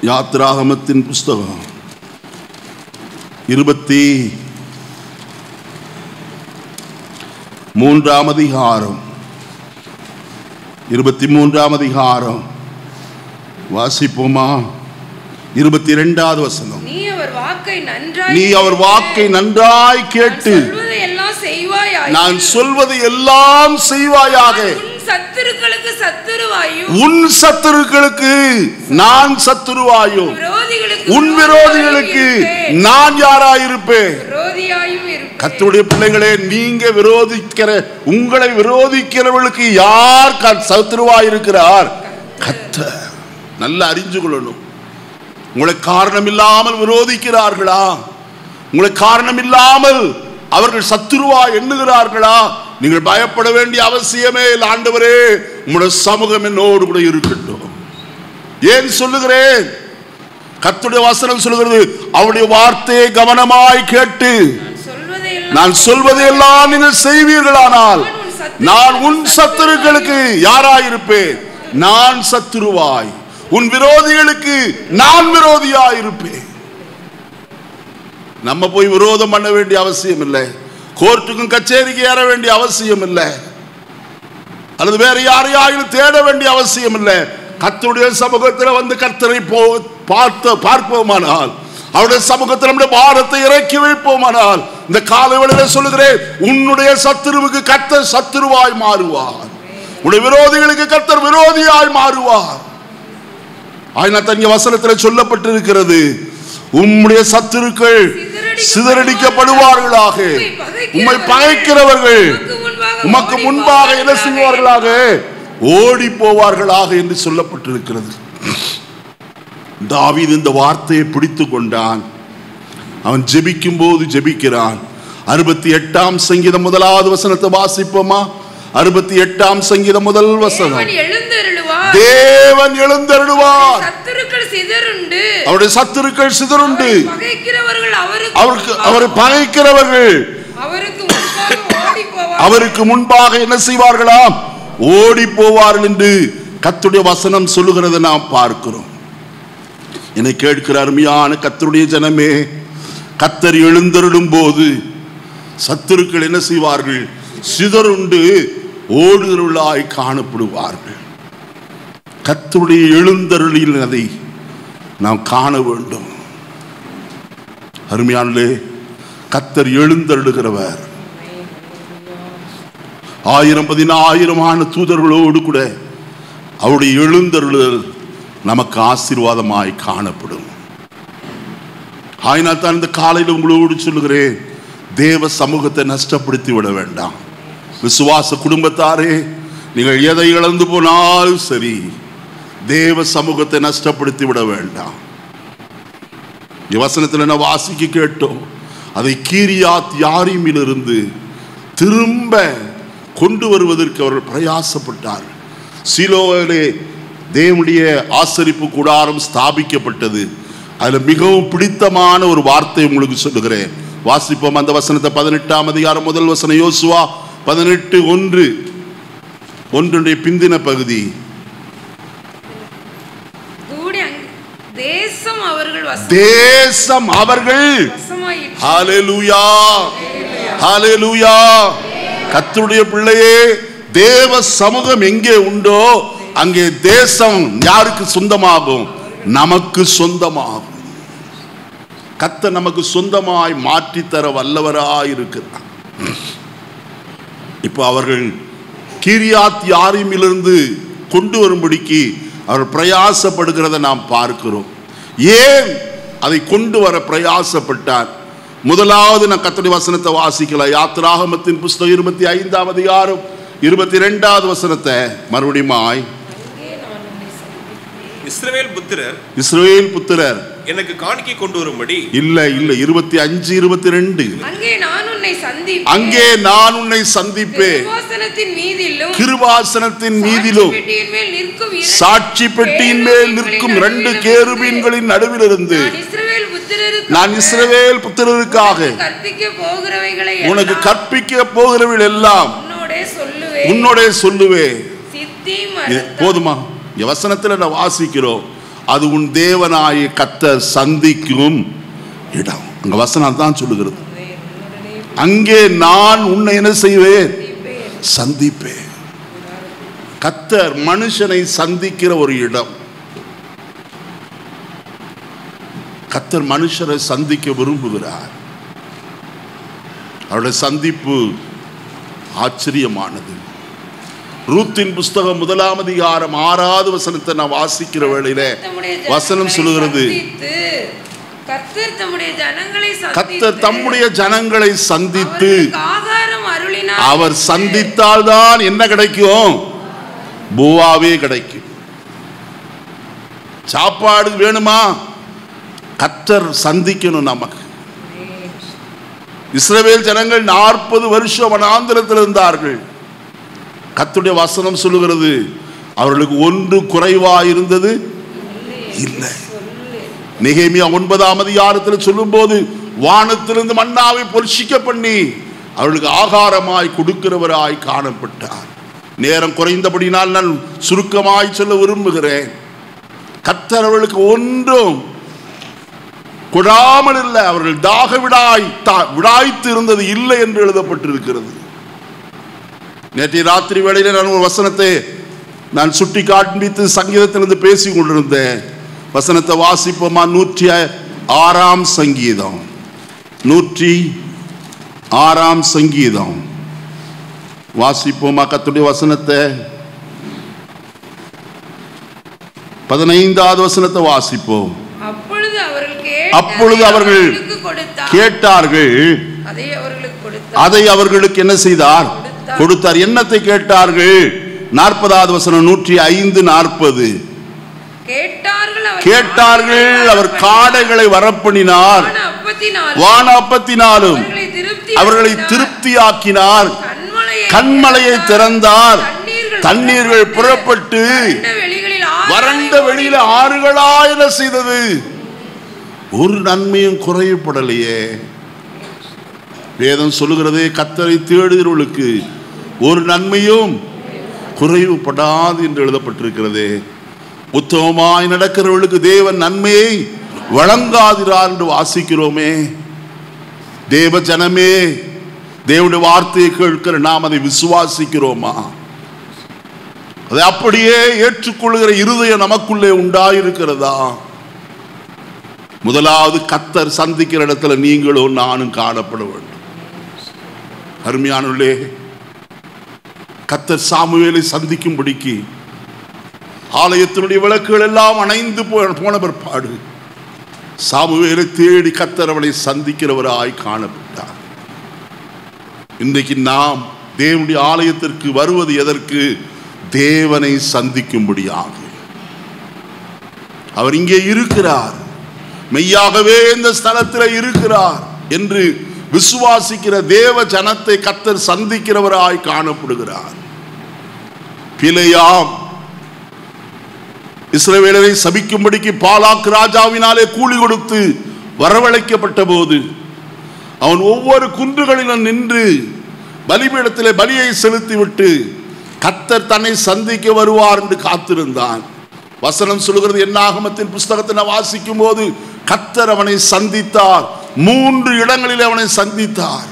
Speaker 3: யாத்ராகமத்தின் புஸ்தகம் 23ஆம் அதிகாரம், 23ஆம் அதிகாரம் வாசிப்போமா? 22வது வசனம். நீ அவர் வாக்கை நன்றாய் கேட்டு நான் சொல்வது எல்லாம் செய்வாயாக. உன் சத்துருக்களுக்கு நான் சத்துருவாயும் உன் விரோதிகளுக்கு நான் யாராயிருப்பேன். கர்த்தருடைய பிள்ளைகளே, நீங்க விரோதிக்கிற, உங்களை விரோதிக்கிறவர்களுக்கு யார் சத்துருவாயிருக்கிறார்? கர்த்தர். நல்லா அறிஞ்சு கொள்ளணும். உங்களை காரணம் இல்லாமல் விரோதிக்கிறார்களா? உங்களை காரணம் இல்லாமல் அவர்கள் சத்துருவா எண்ணுகிறார்களா? நீங்கள் பயப்பட வேண்டிய அவசியமே இல்லை. ஆண்டவரே, உங்களுடைய சமூகம் என்னோடு கூட இருக்கட்டும். ஏன் சொல்லுகிறேன்? கர்த்தருடைய வசனம் சொல்லுகிறது, அவருடைய வார்த்தையை கவனமாய் கேட்டு நான் சொல்வதையெல்லாம் நீங்கள் செய்வீர்களானால் நான் உன் சத்துருக்களுக்கு யாராயிருப்பேன்? நான் சத்துருவாய், உன் விரோதிகளுக்கு நான் விரோதியாயிருப்பேன். நம்ம போய் விரோதம் பண்ண வேண்டிய அவசியம் இல்லை. கோர்ட்டுக்கும் கச்சேரிக்கு ஏற வேண்டிய அவசியம் இல்லை. அல்லது வேற யாரையாயும் தேட வேண்டிய அவசியம் இல்லை. கர்த்தருடைய சமூகத்தில் வந்து கர்த்தரை பார்ப்போமானால், அவருடைய சமூகத்தில் நம்முடைய பாரத்தை இறக்கி வைப்போமானால், இந்த காலைவேளையிலே சொல்லுகிறேன், உன்னுடைய சத்துருவுக்கு கர்த்தர் சத்துருவாய் மாறுவார். உன்னுடைய விரோதிகளுக்கு கர்த்தர் விரோதியாய் மாறுவார். ஆயினத்தங்க வசனத்தில் சொல்லப்பட்டிருக்கிறது, உம்முடைய சத்துருக்கள் சிதறடிக்கப்படுவார்களாக, உம்மை பகைக்கிறவர்கள் உமக்கு முன்பாக என்ன செய்வார்களாக? ஓடி போவார்களாக என்று சொல்லப்பட்டிருக்கிறது. தாவீது இந்த வார்த்தையை பிடித்து கொண்டான். அவன் ஜெபிக்கும் போது ஜெபிக்கிறான். 68ஆம் சங்கீதம் 1வது வசனத்தை வாசிப்போமா? 68ஆம் சங்கீதம் 1 வசனம். தேவன் எழுந்தருளுவார், அவருடைய சத்துருக்கள் சிதறுண்டு, அவரை பகைக்கிறவர்கள் அவருக்கு முன்பாக என்ன செய்வார்களாம்? ஓடி போவார்கள் என்று கர்த்தருடைய வசனம் சொல்லுகிறதை நாம் பார்க்கிறோம். என்னை கேட்கிற அருமையான கர்த்தருடைய ஜனமே, கர்த்தர் எழுந்தருளும் போது சத்துருக்கள் என்ன செய்வார்கள்? சிதறுண்டு ஓடுதலாய் காணப்படுவார்கள். கர்த்தருடைய எழுந்தருளில் அதை நாம் காண வேண்டும். அருமையானே, கர்த்தர் எழுந்தருளுகிறவர். 1000-10,000 தூதர்களோடு கூட அவருடைய எழுந்தருளுதல்
Speaker 1: நமக்கு ஆசீர்வாதமாய் காணப்படும். ஆயினால் தான் இந்த காலையில் உங்களோடு சொல்லுகிறேன், தேவ சமூகத்தை நஷ்டப்படுத்தி விட வேண்டாம். விசுவாச குடும்பத்தாரே, நீங்கள் எதை இழந்து போனாலும் சரி, தேவ சமூகத்தை நஷ்டப்படுத்தி விட வேண்டாம். வசனத்தில் என்ன வாசிக்க கேட்டோம், அதை கீரியாத் யாரீமிலிருந்து திரும்ப கொண்டு வருவதற்கு அவர்கள் பிரயாசப்பட்டார்கள். சீலோவிலே தேவனுடைய ஆசரிப்பு கூடாரம் ஸ்தாபிக்கப்பட்டது. அதுல மிகவும் பிடித்தமான ஒரு வார்த்தை உங்களுக்கு சொல்லுகிறேன், வாசிப்போம் அந்த வசனத்தை. 18ஆம் அதிகாரம் முதல் வசனம், யோசுவா 18:1 பிந்தின பகுதி. தேசம் அவர்கள் ஹல்லேலூயா ஹல்லேலூயா. கர்த்தருடைய பிள்ளையே, தேவ சமூகம் எங்கே உண்டோ அங்கே தேசம் யாருக்கு சொந்தமாகும்? நமக்கு சொந்தமாகும். கர்த்தர் நமக்கு சொந்தமாய் மாற்றி தர வல்லவராய் இருக்கிறார். இப்போ அவர்கள் கீரியாத் யாரீமிலிருந்து கொண்டு வரும்படிக்கு அவர் பிரயாசப்படுகிறத நாம் பார்க்கிறோம். ஏன் அதை கொண்டு வர பிரயாசப்பட்டார்? முதலாவது நான் கர்த்தருடைய வசனத்தை வாசிக்கலாம். யாத்திராகமத்தின் புஸ்தகம் 25ஆம் அதிகாரம் 22வது வசனத்தை மறுபடியுமாய். இஸ்ரவேல் புத்திரர்
Speaker 4: எனக்கு காணிக்கை கொண்டு வரும்படி.
Speaker 1: இல்ல 25-22. அங்கே நான் உன்னை சந்திப்பேன். கிருபாசனத்தின் மீதிலும் சாட்சி பெட்டியின் மேல் நிற்கும் 2 கேருபீன்களின் நடுவில் இருந்து நான் இஸ்ரவேல் புத்திரருக்காக உனக்கு கற்பிக்க போகிறவைகள் எல்லாம் உன்னோட சொல்லுவேன். போதுமா? வசனத்தில் நான் வாசிக்கிறோம், அது உன் தேவனாய கர்த்தர் சந்திக்கும் இடம். அங்க வசனம் தான் சொல்லுகிறது, அங்கே நான் உன்னை என்ன செய்வேன்? சந்திப்பேன். கர்த்தர் மனுஷனை சந்திக்கிற ஒரு இடம். கர்த்தர் மனுஷரை சந்திக்க விரும்புகிறார். அவருடைய சந்திப்பு ஆச்சரியமானது. ரூத்தின் புஸ்தகம் 1ஆம் அதிகாரம் 6வது வசனத்தை நான் வாசிக்கிற வேளையில வசனம் சொல்லுகிறது, கர்த்தர் தம்முடைய ஜனங்களை சந்தித்து அவர் சந்தித்தால் தான் என்ன கிடைக்கும்? பூவாவே கிடைக்கும். சாப்பாடு வேணுமா? கர்த்தர் சந்திக்கணும் நமக்கு. இஸ்ரவேல் ஜனங்கள் 40 வருஷம் வனாந்திரத்தில் இருந்தார்கள். கர்த்தருடைய வசனம் சொல்லுகிறது, அவர்களுக்கு ஒன்று குறைவாயிருந்தது இல்லை. நெகேமியா 9ஆம் அதிகாரத்தில் சொல்லும் போது, வானத்திலிருந்து மன்னாவை பொரிசிக்க பண்ணி அவர்களுக்கு ஆகாரமாய் கொடுக்கிறவராய் காணப்பட்டார். நேரம் குறைந்தபடினால் நான் சுருக்கமாய் சொல்ல விரும்புகிறேன், கர்த்தர் அவர்களுக்கு ஒன்றும் கொடாமல் இல்லை. அவர்கள் தாக விடாய்த்து இருந்தது இல்லை என்று எழுதப்பட்டிருக்கிறது. நேற்றைய ராத்திரி வேளையில நான் ஒரு வசனத்தை நான் சுட்டி காண்பித்து சங்கீதத்திலிருந்து பேசி கொண்டிருந்தேன். வசனத்தை வாசிப்போமா? 106ஆம் சங்கீதம், 106ஆம் சங்கீதம் வாசிப்போமா? கர்த்தருடைய வசனத்தை 15வது வசனத்தை வாசிப்போம். அப்பொழுது அவர்கள் கேட்டார்கள், அதை அவர்களுக்கு என்ன செய்தார்? கொடுத்தார். என்னத்தை கேட்டார்கள்? 40வது வசனம் 105-40. கேட்டார்கள், அவர் காடைகளை வரப்பண்ணினார், வான அப்பத்தினாலும் அவர்களை திருப்தியாக்கினார், கண்மலையை திறந்தார், தண்ணீர்கள் புறப்பட்டு வறண்ட வெளியில ஆறுகளாய் என்ன செய்தது? ஒரு நன்மையும் குறையப்படலையே. வேதம் சொல்லுகிறதே, கர்த்தரை தேடுகிறவர்களுக்கு ஒரு நன்மையும் குறைவுபடாது என்று எழுதப்பட்டிருக்கிறதே. உத்தமமாய் நடக்கிறவர்களுக்கு தேவன் நன்மையை வழங்காதிரார் என்று வாசிக்கிறோமே. தேவ ஜனமே, தேவனுடைய வார்த்தையை கேட்கிற நாம் அதை விசுவாசிக்கிறோமா? அதை அப்படியே ஏற்றுக்கொள்கிற இருதயம் நமக்குள்ளே உண்டாயிருக்கிறதா? முதலாவது கர்த்தர் சந்திக்கிற இடத்துல நீங்களும் நானும் காணப்பட வேண்டும். அருமையானவர்களே, கர்த்தர் சாமுவேலை சந்திக்கும்படிக்கு
Speaker 3: ஆலயத்தினுடைய விளக்குகள் எல்லாம் அணைந்து போன பிற்பாடு சாமுவேலை தேடி கர்த்தர் அவனை சந்திக்கிறவராய் காணப்பட்டார். இன்றைக்கு நாம் தேவனுடைய ஆலயத்திற்கு வருவது எதற்கு? தேவனை சந்திக்கும்படியாக. அவர் இங்கே இருக்கிறார், மெய்யாகவே இந்த ஸ்தலத்தில் இருக்கிறார் என்று விசுவாசிக்கிற தேவ ஜனத்தை கர்த்தர் சந்திக்கிறவராய் காணப்படுகிறார். பிலேயாம் இஸ்ரவேலரை சபிக்கும்படிக்கு பாலாக் ராஜாவினாலே கூலி கொடுத்து வரவழைக்கப்பட்ட போது அவன் ஒவ்வொரு குன்றுகளிலும் நின்று பலிபீடத்திலே பலியை செலுத்திவிட்டு கர்த்தர் தன்னை சந்திக்க வருவார் என்று காத்திருந்தான். வசனம் சொல்கிறது, என்னாகமத்தின் புஸ்தகத்தை வாசிக்கும் போது கர்த்தர் அவனை சந்தித்தார். 3 இடங்களில் அவனை சந்தித்தார்.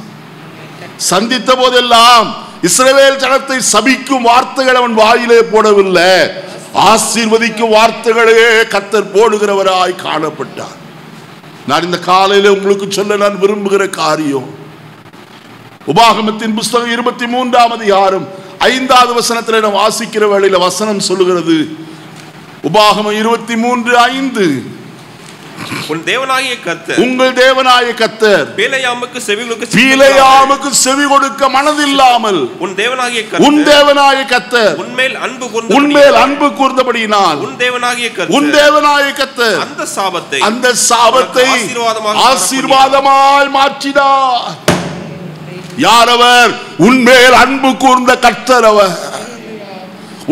Speaker 3: சந்தித்த போதெல்லாம் இஸ்ரவேல் ஜனத்தை சபிக்கும் வார்த்தைகள் அவன் வாயிலே போடவில்லை, ஆசீர்வதிக்கும் வார்த்தைகளே கர்த்தர் போடுகிறவராய் காணப்பட்டார். நான் இந்த காலையில உங்களுக்கு சொல்ல நான் விரும்புகிற காரியம், உபாகமத்தின் புஸ்தகம் 23ஆம் அதிகாரம் 5வது வசனத்தில் நான் வாசிக்கிற வேளையில வசனம் சொல்லுகிறது, உபாகமம் 23:5,
Speaker 4: உன் தேவனாகிய கர்த்தர்,
Speaker 3: உங்கள் தேவனாகிய கர்த்தர்
Speaker 4: பிலேயாமுக்கு
Speaker 3: செவி கொடுக்க மனதில்லாமல்
Speaker 4: உன் தேவனாகிய கர்த்தர்
Speaker 3: உன்மேல் அன்பு கூர்ந்தபடியினால்
Speaker 4: உன் தேவனாகிய
Speaker 3: கர்த்தர்
Speaker 4: அந்த சாபத்தை
Speaker 3: ஆசீர்வாதமாய் மாற்றினார். யார் அவர்? உன்மேல் அன்பு கூர்ந்த கர்த்தர். அவர்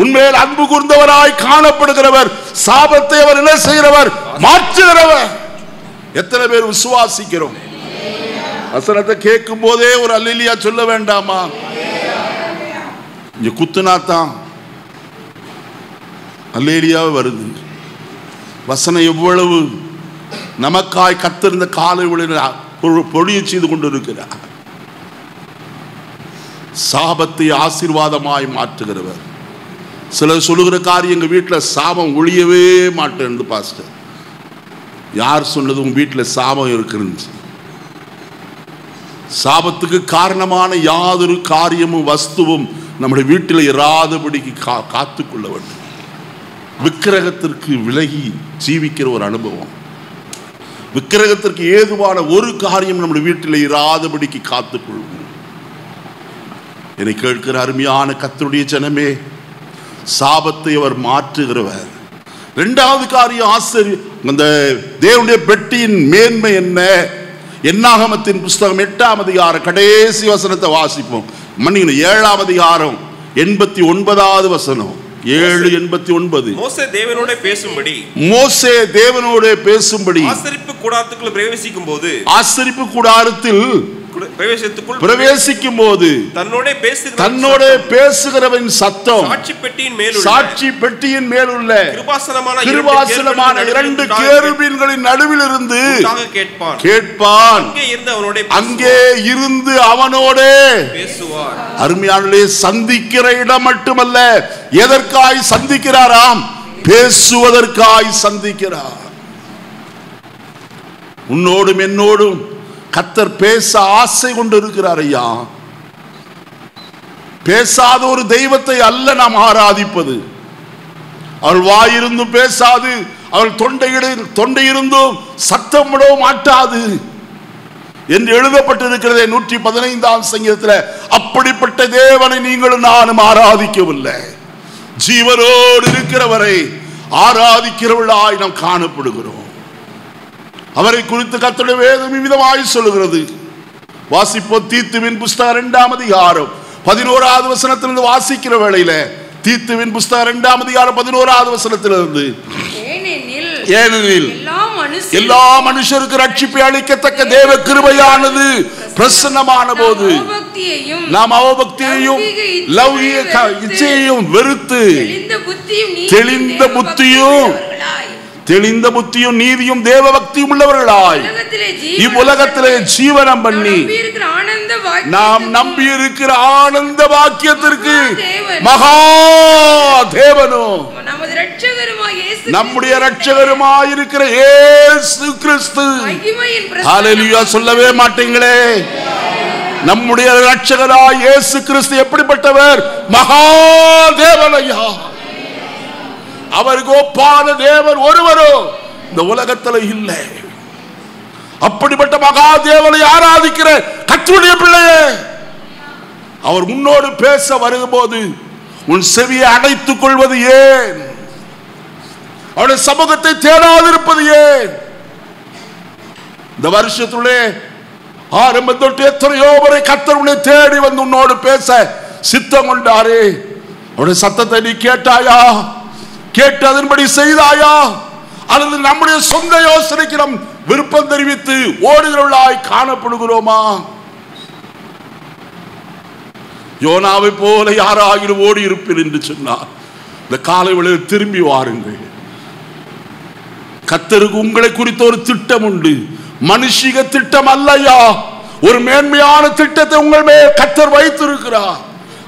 Speaker 3: உன்மேல் அன்பு கூர்ந்தவராய் காணப்படுகிறவர். சாபத்தை அவர் என்ன செய்கிறவர்? மாற்றுகிறவர். எத்தனை பேர் விசுவாசிக்கிறோம்? வசனத்தை கேட்கும் போதே ஒரு அல்லேலூயா சொல்ல வேண்டாமா? இங்க குத்துனாத்தான் அல்லேலூயாவே வருது. வசனம் எவ்வளவு நமக்காய் கத்திருந்த காலை பொழிய செய்து கொண்டிருக்கிறார். சாபத்தை ஆசீர்வாதமாய் மாற்றுகிறவர். சிலர் சொல்லுகிற காரியம், எங்க வீட்டில் சாபம் ஒழியவே மாட்டேன். பாஸ்டர், யார் சொன்னது உங்க வீட்டில் சாபம் இருக்குன்னு? சாபத்துக்கு காரணமான யாதொரு காரியமும் வஸ்துவும் நம்முடைய வீட்டில் இராதபடிக்கு காத்துக்கொள்ள வேண்டும். விக்கிரகத்திற்கு விலகி ஜீவிக்கிற ஒரு அனுபவம், விக்கிரகத்திற்கு ஏதுவான ஒரு காரியம் நம்முடைய வீட்டில் இராதபடிக்கு காத்துக்கொள்வோம். என்னை கேட்கிற அருமையான கர்த்தருடைய ஜனமே, சாபத்தை அவர் மாற்றுகிறவர். 2வது காரியம் ஆச்சரியம். அந்த தேவனுடைய பெட்டியின் மேன்மை என்ன? என்னாகமத்தின் புஸ்தகம் 8ஆம் அதிகாரம் கடைசி வசனத்தை வாசிப்போம். மன்னிக்கணும், 7ஆம் அதிகாரம் 89வது வசனம். 7:89.
Speaker 4: மோசே தேவனோடு பேசும்படி
Speaker 3: ஆசரிப்பு கூடாரத்துக்குள்
Speaker 4: பிரவேசிக்கும் போது,
Speaker 3: ஆசரிப்பு கூடாரத்தில் பிரவேசிக்கும் போது தன்னோட பேசுகிறவன் சத்தம் சாட்சி பெட்டியின் மேலுள்ள கிருபாசனமான 2 கேருபீன்களின் நடுவில் இருந்து கேட்பான். அங்கே இருந்து அவனோட பேசுவார். அருமையானே, சந்திக்கிற இடம் மட்டுமல்ல, எதற்காய் சந்திக்கிறாராம்? பேசுவதற்காய் சந்திக்கிறார். உன்னோடும் என்னோடும் கர்த்தர் பேச ஆசை கொண்டு இருக்கிறார். ஐயா, பேசாத ஒரு தெய்வத்தை அல்ல நாம் ஆராதிப்பது. அவள் வாயிருந்தும் பேசாது, அவள் தொண்டையிருந்தும் சத்தம் விடவும் மாட்டாது என்று எழுதப்பட்டிருக்கிறது 115ஆம் சங்கீதத்தில். அப்படிப்பட்ட தேவனை நீங்களும் நானும் ஆராதிக்கவில்லை. ஜீவனோடு இருக்கிறவரை ஆராதிக்கிறவர்களாய் நாம் காணப்படுகிறோம். அவரை குறித்து கர்த்தருடைய வேதம் விதமாய் சொல்லுகிறது. வாசிப்போம். தீத்துவின் புஸ்தகம் 2ஆம் அதிகாரம் 11வது வசனத்திலிருந்து வாசிக்கிற வேளையில, தீத்துவின் புஸ்தகம் 2ஆம் அதிகாரம் 11வது வசனத்திலிருந்து, ஏனெனில் எல்லா மனுஷருக்கு ரட்சிப்பை அளிக்கத்தக்க தேவ கிருபையானது பிரசன்னமான போது நாம் அவபக்தியையும் லௌகிக இச்சையையும் வெறுத்து தெளிந்த புத்தியும் நீதியும் தேவ பக்தியும் உள்ளவர்களாய் இவ்வுலகத்திலே ஜீவனம் பண்ணி நாம் நம்பி இருக்கிற ஆனந்த பாக்கியத்திற்கு மகா தேவனும் நம்முடைய இரட்சகருமாய் இருக்கிற இயேசு கிறிஸ்து. ஹல்லேலூயா சொல்லவே மாட்டீங்களே? நம்முடைய இரட்சகராய் இயேசு கிறிஸ்து எப்படிப்பட்டவர்? மகா தேவனையா. அவருக்கு ஒப்பான தேவன் ஒருவரோ இந்த உலகத்துல இல்லை. அப்படிப்பட்ட மகா தேவனை ஆராதிக்கிற கர்த்தருடைய பிள்ளையே, அவர் உன்னோடு பேச வரும்போது உன் செவியை அடைத்துக் கொள்வது ஏன்? அவருடைய சமூகத்தை தேடாதிருப்பது ஏன்? இந்த வருஷத்துள்ளே ஆரம்ப தொட்டு எத்தனையோ முறை கர்த்தர் உன்னை தேடி வந்து உன்னோடு பேச சித்தம் கொண்டாரே. அவருடைய சத்தத்தை நீ கேட்டாயா? கேட்டு அதன்படி செய்தாயா? அல்லது நம்முடைய சொந்த யோசனைக்கு நம் விருப்பம் தெரிவித்து ஓடுகிறவர்களாய் காணப்படுகிறோமா? யோனாவை போல யாராகிலும் ஓடி இருப்பேன் என்று சொன்னார். இந்த காலை வேளையில் திரும்பி வாருங்கள். கர்த்தருக்கு உங்களை குறித்த ஒரு திட்டம் உண்டு. மனுஷிக திட்டம் அல்லையா, ஒரு மேன்மையான திட்டத்தை உங்கள் மேல் கர்த்தர் வைத்திருக்கிறார்.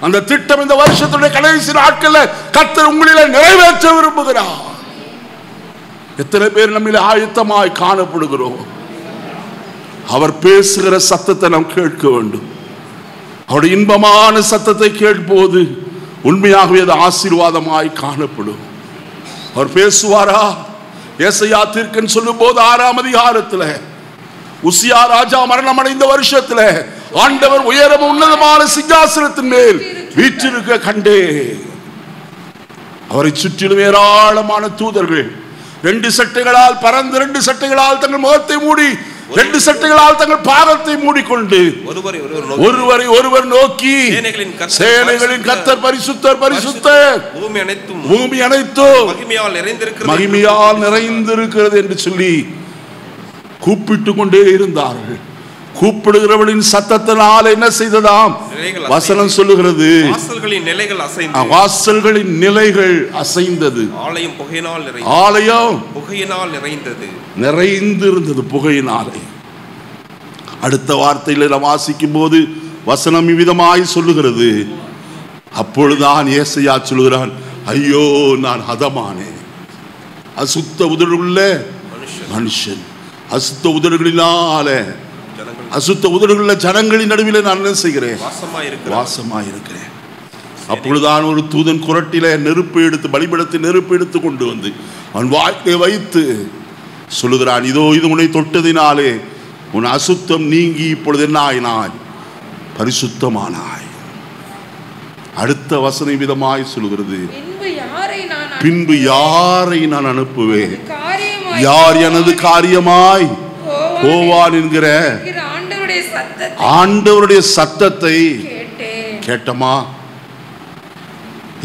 Speaker 3: அந்த திட்டம் இந்த வருஷத்துடைய கடைசி நாட்களில் கர்த்தர் உங்களிலே நிறைவேற்ற விரும்புகிறார். எத்தனை பேர் நம்மிலே ஆயத்தமாய் காணப்படுகிறோம்? அவர் பேசுகிற சத்தத்தை நாம் கேட்க வேண்டும். அவருடைய இன்பமான சத்தத்தை கேட்போது உண்மையாகவே அது ஆசீர்வாதமாய் காணப்படும். அவர் பேசுவாரா? ஏசாயா தீர்க்கன் சொல்லும் போது 6ஆம் அதிகாரத்தில் உசியா ராஜா மரணம் அடைந்த வருஷத்துல ஆண்டவர் உயரம் உன்னதமான சிங்காசனத்தின் மேல் வீற்றிருக்க கண்டே. அவரை சுற்றிலும் ஏராளமான தூதர்கள் 2 சட்டைகளால் பறந்து 2 சட்டைகளால் தங்கள் முகத்தை மூடி 2 சட்டைகளால் தங்கள் பாதத்தை மூடிக்கொண்டு ஒருவரை ஒருவர் நோக்கி சேனைகளின் கர்த்தர் பரிசுத்தர் பரிசுத்தர், பூமி அனைத்தும் மகிமையால் நிறைந்திருக்கிறது என்று சொல்லி கூப்பிட்டு கொண்டே இருந்தார்கள். கூப்பிடுகிறவளின் சத்தத்தினால் என்ன செய்ததாம்? வசனம் சொல்லுகிறது, வாசல்களின் நிலைகள் அசைந்தது. ஆலயம் நிறைந்திருந்தது புகையினாலே. அடுத்த வார்த்தையில நாம் வாசிக்கும் போது வசனம் இவ்விதமாய் சொல்லுகிறது, அப்பொழுதுதான் ஏசாயா சொல்லுகிறான், ஐயோ நான் ஹதமானேன், அசுத்த உதடுள்ள மனுஷன், அசுத்த உதடுகளினால அசுத்த உதடுள்ள ஜனங்களின் நடுவில் நான் என்ன செய்கிறேன்? வாசமாயிருக்கிறேன். அப்பொழுதுதான் ஒரு தூதன் குரட்டில நெருப்பு எடுத்து, பலிபீடத்தில் நெருப்பு எடுத்து கொண்டு வந்து அவன் வாயிலே வைத்து சொல்லுகிறான், இதோ இது உன்னை தொட்டதினாலே உன் அசுத்தம் நீங்கி இப்பொழுது என்ன ஆயினாய்? பரிசுத்தமானாய். அடுத்த வசனம் விதமாய் சொல்லுகிறது, பின்பு யாரை நான் அனுப்புவேன்? யார் எனது காரியமாய் போவான் என்கிற ஆண்டவருடைய சத்தத்தை கேட்டமா?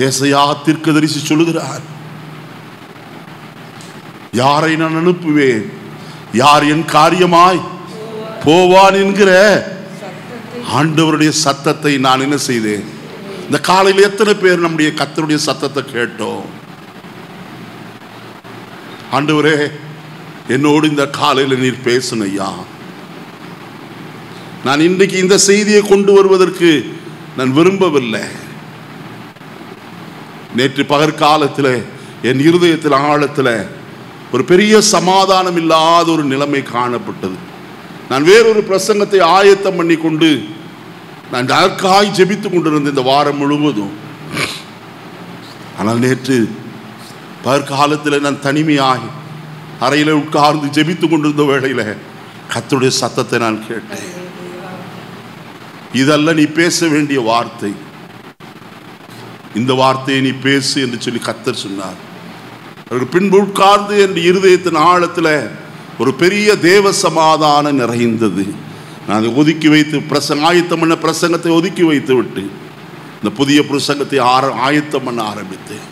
Speaker 3: ஏசாயா தீர்க்கதரிசி சொல்லுகிறார், யாரை நான் அனுப்புவேன்? யார் என் காரியமாய் போவான் என்கிற ஆண்டவருடைய சத்தத்தை நான் என்ன செய்தேன்? இந்த காலையில் எத்தனை பேர் நம்முடைய கர்த்தருடைய சத்தத்தை கேட்டோம்? ஆண்டவரே, என்னோடு இந்த காலையில் நீர் பேசுனையா. நான் இன்றைக்கு இந்த செய்தியை கொண்டு வருவதற்கு நான் விரும்பவில்லை. நேற்று பகற்காலத்தில் என் இருதயத்தில் ஆழத்தில் ஒரு பெரிய சமாதானம் இல்லாத ஒரு நிலைமை காணப்பட்டது. நான் வேறொரு பிரசங்கத்தை ஆயத்தம் பண்ணி கொண்டு நான் அதற்காய் ஜெபித்து கொண்டிருந்த இந்த வாரம் முழுவதும். ஆனால் நேற்று பகற்காலத்தில் நான் தனிமையாகி அறையில் உட்கார்ந்து ஜெபித்து கொண்டிருந்த வேளையில் கர்த்தருடைய சத்தத்தை நான் கேட்டேன். இதல்ல நீ பேச வேண்டிய வார்த்தை, இந்த வார்த்தையை நீ பேசு என்று சொல்லி கர்த்தர் சொன்னார். அதற்கு பின்பு உட்கார்ந்து என் இருதயத்தின் ஆழத்தில் ஒரு பெரிய தேவ சமாதானம் நிறைந்தது. நான் அதை ஒதுக்கி வைத்து ஆயத்தம் பண்ண பிரசங்கத்தை ஒதுக்கி வைத்து விட்டு இந்த புதிய பிரசங்கத்தை ஆயத்தம் பண்ண ஆரம்பித்தேன்.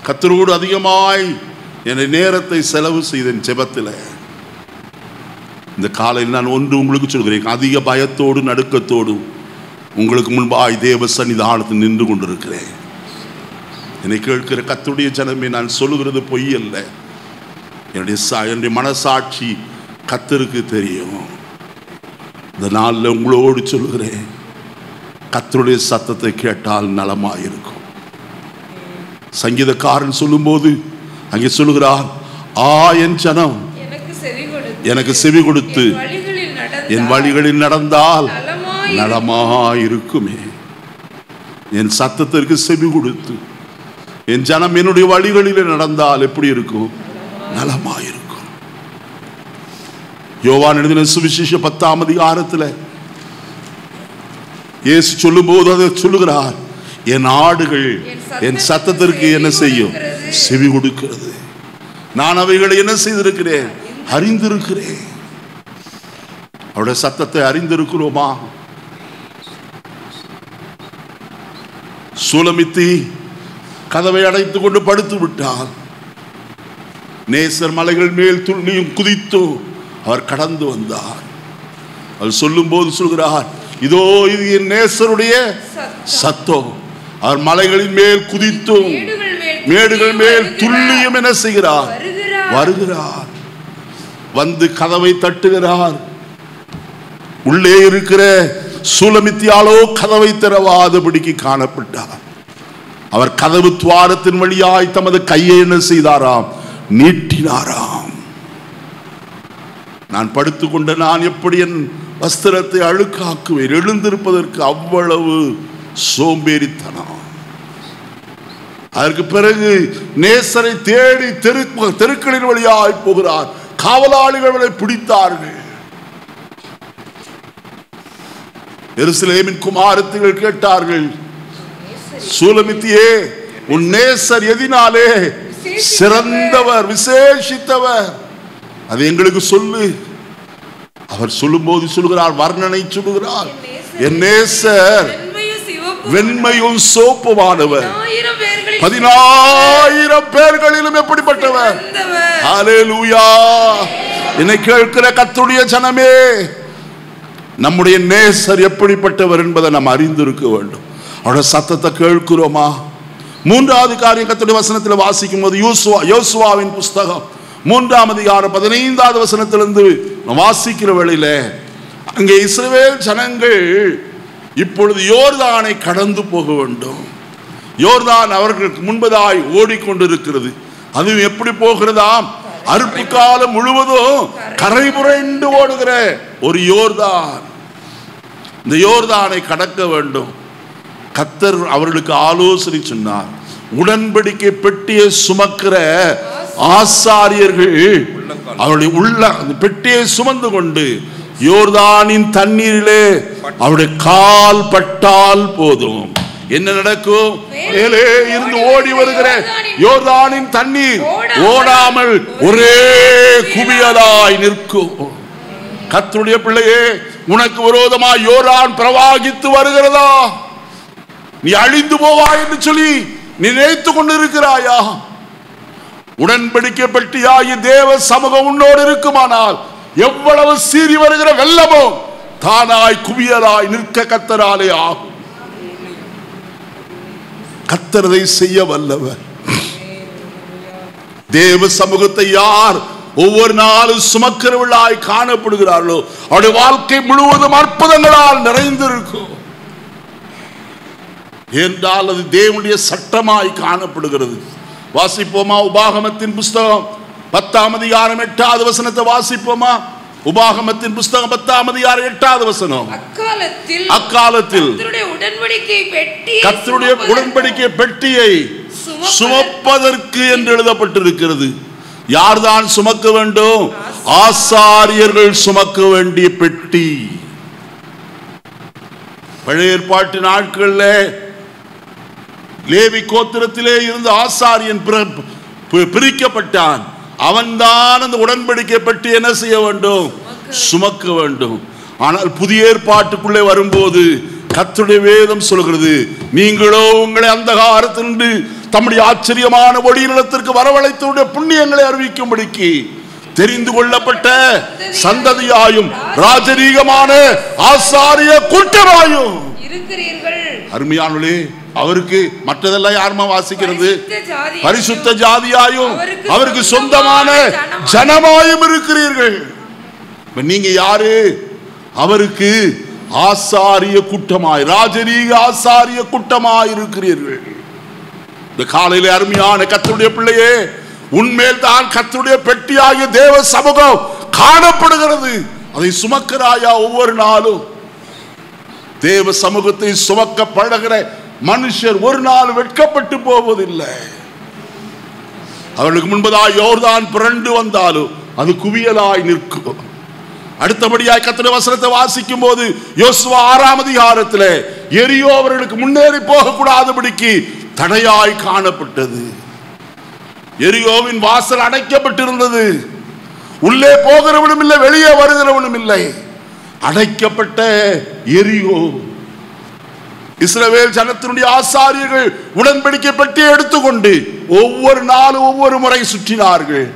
Speaker 3: கர்த்தரோடு அதிகமாய் என் நேரத்தை செலவு செய்தேன் ஜெபத்தில். இந்த காலையில் நான் ஒன்று உங்களுக்கு சொல்கிறேன், அதிக பயத்தோடு நடுக்கத்தோடு உங்களுக்கு முன்பாய் தேவ சன்னிதானத்தில் நின்று கொண்டிருக்கிறேன். என்னை கேட்கிற கர்த்தருடைய ஜனமே, நான் சொல்லுகிறது பொய் அல்ல. என்னுடைய மனசாட்சி கர்த்தருக்கு தெரியும். இந்த நாளில் உங்களோடு சொல்லுகிறேன், கர்த்தருடைய சத்தத்தை கேட்டால் நலமாயிருக்கும். சங்கீதக்காரன் சொல்லும்போது அங்கே சொல்லுகிறார், என் ஜனம் எனக்கு செவி கொடுத்து என் வழிகளில் நடந்தால் நலமாயிருக்குமே. என் சத்தத்திற்கு செவி கொடுத்து என் ஜனம் என்னுடைய வழிகளிலே நடந்தால் எப்படி இருக்கும்? நலமாயிருக்கும். யோவான் எழுதின சுவிசேஷம் 10ஆம் அதிகாரத்தில் இயேசு சொல்லும் போது அதை சொல்லுகிறார், என் ஆடுகள் என் சத்தத்திற்கு என்ன செய்யும்? செவி கொடுக்கிறது. நான் அவைகளை என்ன செய்திருக்கிறேன்? அறிந்திருக்கிறேன். அவருடைய சத்தத்தை அறிந்திருக்கிறோமா? சூலமித்தி கதவை அடைத்துக் கொண்டு படுத்து விட்டார். நேசர் மலைகள் மேல் துள்ளியும் குதித்தும் அவர் கடந்து வந்தார். அவர் சொல்லும் போது சொல்கிறார், இதோ இது என் நேசருடைய சத்தம். அவர் மலைகளின் மேல் குதித்தும் மேடுகள் மேல் துள்ளியும் என்ன செய்கிறார்? வருகிறார். வந்து கதவை தட்டுகிறார். உள்ளே இருக்கிற சூலமித்தியாலோ கதவை திறவாதபடிக்கு காணப்பட்டார். அவர் கதவு துவாரத்தின் வழியாய் தமது கையை என்ன செய்தாராம்? நீட்டினாராம். நான் படுத்துக்கொண்ட நான் எப்படி என் வஸ்திரத்தை அழுக்காக்குவேன்? எழுந்திருப்பதற்கு அவ்வளவு சோம்பேறித்தனம். அதற்கு பிறகு நேசரை தேடி தெருக்களின் வழியாய் போகிறார். காவலாளிகளை பிடித்தார்கள். எருசலேமின் குமாரத்திகள் கேட்டார்கள், சூலமித்தியே, உன் நேசர் எதினாலே சிறந்தவர், விசேஷித்தவர், அது எங்களுக்கு சொல்லு. அவர் சொல்லும் போது சொல்லுகிறார், வர்ணனை சொல்லுகிறார், என் நேசர் வெண்மையும் சோப்புமானவர், 10,000 பேர்களிலும் எப்படிப்பட்டவர். ஹல்லேலூயா. என்னை கேட்கிற கர்த்தருடைய ஜனமே, நம்முடைய நேசர் எப்படிப்பட்டவர் என்பதை நாம் அறிந்திருக்க வேண்டும். அவருடைய சத்தத்தை கேட்கிறோமா? 3வது காரியம் கர்த்தருடைய வசனத்தில் வாசிக்கும் போது யோசுவாவின் புஸ்தகம் 3ஆம் அதிகாரம் 15வது வசனத்திலிருந்து வாசிக்கிற வேளையில, அங்கே இஸ்ரவேல் ஜனங்கள் இப்பொழுது யோர்தானை கடந்து போக வேண்டும். யோர்தான் அவர்களுக்கு முன்பதாய் ஓடிக்கொண்டிருக்கிறது. அதுவும் எப்படி போகிறதாம்? அறுப்பு காலம் முழுவதும் கரை புரண்டு ஓடுகிற ஒரு யோர்தான். இந்த யோர்தானை கடக்க வேண்டும். கர்த்தர் அவர்களுக்கு ஆலோசனை சொன்னார். உடன்படிக்கை பெட்டியை சுமக்கிற ஆசாரியர்கள் அவருடைய உள்ள பெட்டியை சுமந்து கொண்டு யோர்தானின் தண்ணீரிலே அவருடைய கால் பட்டால் போதும். என்ன நடக்கும்? மேலே இருந்து ஓடி வருகிற யோர்தானின் தண்ணீர் ஓடாமல் ஒரே குவியலாய் நிற்கும். கர்த்தருடைய பிள்ளையே, உனக்கு விரோதமாய் யோர்தான் பிரவாகித்து வருகிறதா? நீ அழிந்து போவாய் என்று சொல்லி நீ நினைத்துக் கொண்டிருக்கிறாயா? உடன்படிக்கை பெட்டியாகிய தேவ சமூகம் உன்னோடு இருக்குமானால் எவ்வளவு சீறி வருகிற வெள்ளமோ தானாய் குவியலாய் நிற்க கர்த்தராலே ஆகும். கர்த்தரை செய்ய வல்லவர். தேவ சமூகத்தை யார் ஒவ்வொரு நாளும் சுமக்கிறவர்களாய் காணப்படுகிறார்களோ அவருடைய வாழ்க்கை முழுவதும் அற்புதங்களால் நிறைந்திருக்கும். என்றால் அது தேவனுடைய சட்டமாய் காணப்படுகிறது. வாசிப்போமா? உபாகமத்தின் புஸ்தகம் 10ஆம் அதிகாரம் 8வது வசனத்தை வாசிப்போமா? உபாகமத்தின் புஸ்தகம் 10ஆம் அதிகாரம் 8வது வசனம். அக்காலத்தில் கர்த்தருடைய உடன்படிக்கை பெட்டியை சுமப்பதற்கு என்று எழுதப்பட்டிருக்கிறது. யார்தான் சுமக்க வேண்டும்? ஆசாரியர்கள் சுமக்க வேண்டிய பெட்டி. பழைய ஏற்பாட்டு நாட்களில் லேவி கோத்திரத்திலே இருந்து ஆசாரியன் பிரிக்கப்பட்டான். அவன்தான் அந்த உடன்படிக்கை பெட்டி என்ன செய்ய வேண்டும்? சுமக்க வேண்டும். ஆனால் புதிய ஏற்பாட்டுக்குள்ளே வரும்போது கர்த்தருடைய வேதம் சொல்கிறது, நீங்களோ உங்களை அந்தகாரத்திலிருந்து தம்முடைய ஆச்சரியமான ஒளியினிடத்திற்கு வரவழைத்தவருடைய புண்ணியங்களை அறிவிக்கும்படிக்கு தெரிந்து கொள்ளப்பட்ட சந்ததியாயும் ராஜரீகமான ஆசாரிய கூட்டமாயும் இருக்கிறீர்கள். அருமையானவர்களே, அவருக்கு மற்றதெல்லாம் யாருமா வாசிக்கிறது? பரிசுத்த ஜாதியாயும் அவருக்கு சொந்தமான ஜனமாயும் இருக்கிறீர்கள். நீங்க யாரு? அவருக்கு ஆசாரிய கூட்டமாய், ராஜரீக ஆசாரிய கூட்டமாய் இருக்கிறீர்கள். இந்த காலையில அருமையான கர்த்தருடைய பிள்ளையே, உன்மேல் தான் கர்த்தருடைய பெட்டியாகிய தேவ சமூகம் காணப்படுகிறது. அதை சுமக்கிறாயா? ஒவ்வொரு நாளும் தேவ சமூகத்தை சுமக்க பழகிற மனுஷர் ஒரு நாள் வெட்கப்பட்டு போவதில்லை. அவர்களுக்கு முன்பதாய் யோர்தான் புரண்டு வந்தாலும் அது குவியலாய் நிற்கும். அடுத்தபடியாய் கர்த்தருடைய வசனத்தை வாசிக்கும் போது யோசுவா 6ஆம் அதிகாரத்தில் எரியோ அவர்களுக்கு முன்னேறி போக கூடாதபடிக்கு தடையாய் காணப்பட்டது. எரியோவின் வாசல் அடைக்கப்பட்டிருந்தது. உள்ளே போகிறவனும் இல்லை, வெளியே வருகிறவனும் இல்லை. அடைக்கப்பட்ட எரியோ. இஸ்ரவேல் ஜனத்தினுடைய ஆசாரியர்கள் உடன்படிக்கை பெட்டியை எடுத்துக்கொண்டு ஒவ்வொரு நாளும் ஒவ்வொரு முறை சுற்றினார்கள்.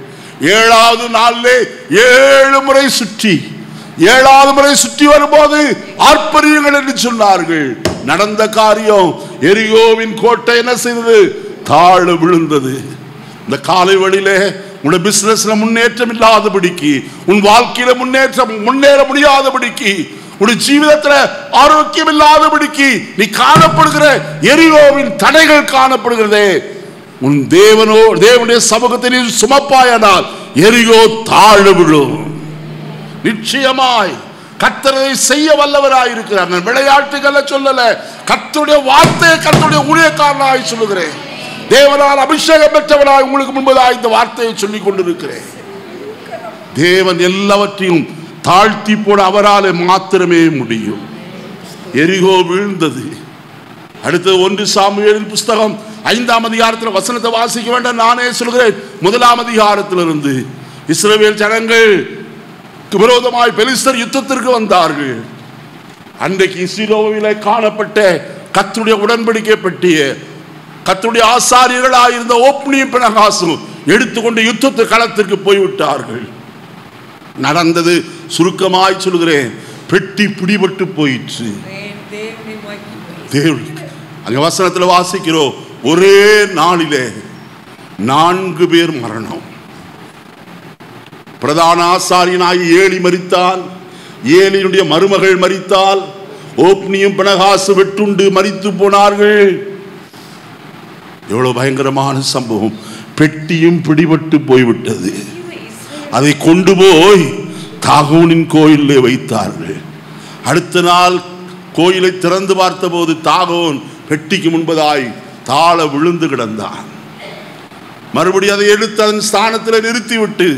Speaker 3: 7வது நாளிலே 7 முறை சுற்றி 7வது முறை சுற்றி வரும்போது ஆர்ப்பரியுங்கள் என்று சொன்னார்கள். நடந்த காரியம், எரியோவின் கோட்டை என்ன செய்தது? தாழ விழுந்தது. இந்த காலை வழியிலே உன் பிசினஸ்ல முன்னேற்றம் இல்லாதபடிக்கு, உன் வாழ்க்கையில முன்னேற முடியாதபடிக்கு, உன் ஜீவிதத்துல ஆரோக்கியம் இல்லாதபடிக்கு நீ காணப்படுகிற எரியோவின் தடைகள் காணப்படுகிறதே, உன் தேவனுடைய சமூகத்தை நீ சுமப்பாயானால் எரியோ தாழ விழும். நிச்சயமாய் கர்த்தரை செய்ய வல்லவராய் இருக்கிறார். விளையாட்டுகளை சொல்லல, கர்த்தருடைய வார்த்தையை கர்த்தருடைய ஊழியக்காரனாய் சொல்லுகிறேன். தேவனால் அபிஷேகம் பெற்றவனாய் உங்களுக்கு முன்பதாக இந்த வார்த்தையை சொல்லிக் கொண்டிருக்கிறேன். தேவன் எல்லாவற்றையும் தாழ்த்தி போட அவராலே மாத்திரமே முடியும். எரிகோ வீழ்ந்தது. அடுத்து 1 சாமுவேலின் புஸ்தகம் 5ஆம் அதிகாரத்தில் வசனத்தை வாசிக்க வேண்டாம், நானே சொல்கிறேன். 1ஆம் அதிகாரத்திலிருந்து இஸ்ரவேல் ஜனங்கள் விரோதமாய் பெலிஸ்தர் யுத்தத்திற்கு வந்தார்கள். அன்றைக்கு சீலோவிலே காணப்பட்ட கர்த்தருடைய உடன்படிக்கை பெட்டிய கர்த்தருடைய ஆசாரியர்களாக இருந்த ஓப்னியும் பினகாசும் எடுத்துக்கொண்டு யுத்தத்து களத்திற்கு போய்விட்டார்கள். நடந்தது சுருக்கமாய் சொல்கிறேன், பெட்டி பிடிபட்டு போயிற்று. அங்க வசனத்தில் வாசிக்கிறோம், ஒரே நாளிலே 4 பேர் மரணம். பிரதான ஆசாரியனாகி ஏலி மரித்தான். ஏலியினுடைய மருமகள் மரித்தால். ஓப்னியும் பினகாசு வெட்டுண்டு மரித்து போனார்கள். எவ்வளவு பயங்கரமான சம்பவம்! பெட்டியும் பிடிபட்டு போய்விட்டது. அதை கொண்டு போய் தாகோனின் கோயிலே வைத்தார்கள். அடுத்த நாள் கோயிலை திறந்து பார்த்த போது தாகோன் பெட்டிக்கு முன்பதாய் தாழ விழுந்து கிடந்தான். மறுபடியும் அதை எடுத்து அதன் ஸ்தானத்தில் நிறுத்திவிட்டு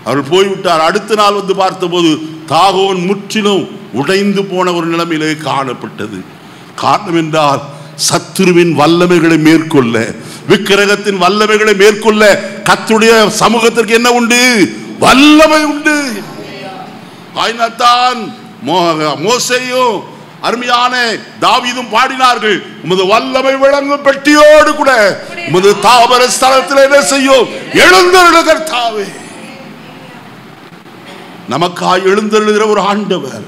Speaker 3: அவர்கள் போய்விட்டார். அடுத்த நாள் வந்து பார்த்தபோது தாகோன் முற்றிலும் உடைந்து போன ஒரு நிலைமையிலே காணப்பட்டது. காரணம் என்றால் சத்துருவின் வல்லமைகளை மேற்கொள்ள, விக்கிரகத்தின் வல்லமைகளை மேற்கொள்ள கர்த்தருடைய சமூகத்திற்கு என்ன உண்டு? வல்லமை உண்டு. ஆயினத்தான் மோசேயும் அருமையான தாவீதும் பாடினார்கள், உமது வல்லமை விளங்கும் பெட்டியோடு கூட உமது தாவர ஸ்தலத்தில் என்ன செய்யும்? எழுந்தருளுகிற கர்த்தாவே. நமக்காய் எழுந்தருளுகிற ஒரு ஆண்டவர்.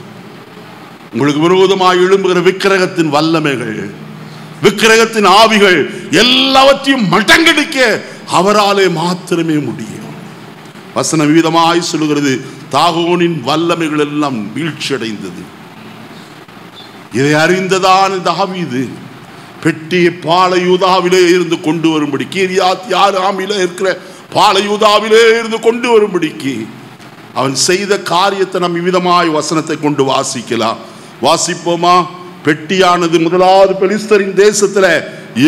Speaker 3: உங்களுக்கு விரோதமாய் எழும்புகிற விக்கிரகத்தின் வல்லமைகள், விக்கிரகத்தின் ஆவிகள் எல்லாவற்றையும் மடங்கடிக்க அவராலே மாத்திரமே முடியும். வசனம் விதமாய் சொல்லுகிறது, தாகோனின் வல்லமைகள் எல்லாம் வீழ்ச்சி அடைந்தது. இதை அறிந்ததான் தாவீது பெட்டியை பாலயூதாவிலே இருந்து கொண்டு வரும்படி, கீரியாத் யாராமிலே இருக்கிற பாலயூதாவிலே இருந்து கொண்டு வரும்படிக்கு அவன் செய்த காரியத்தை நாம் விதமாய் வசனத்தை கொண்டு வாசிக்கலாம். வாசிப்போமா? பெட்டியானது முதலாவது பெலிஸ்தரின் தேசத்துல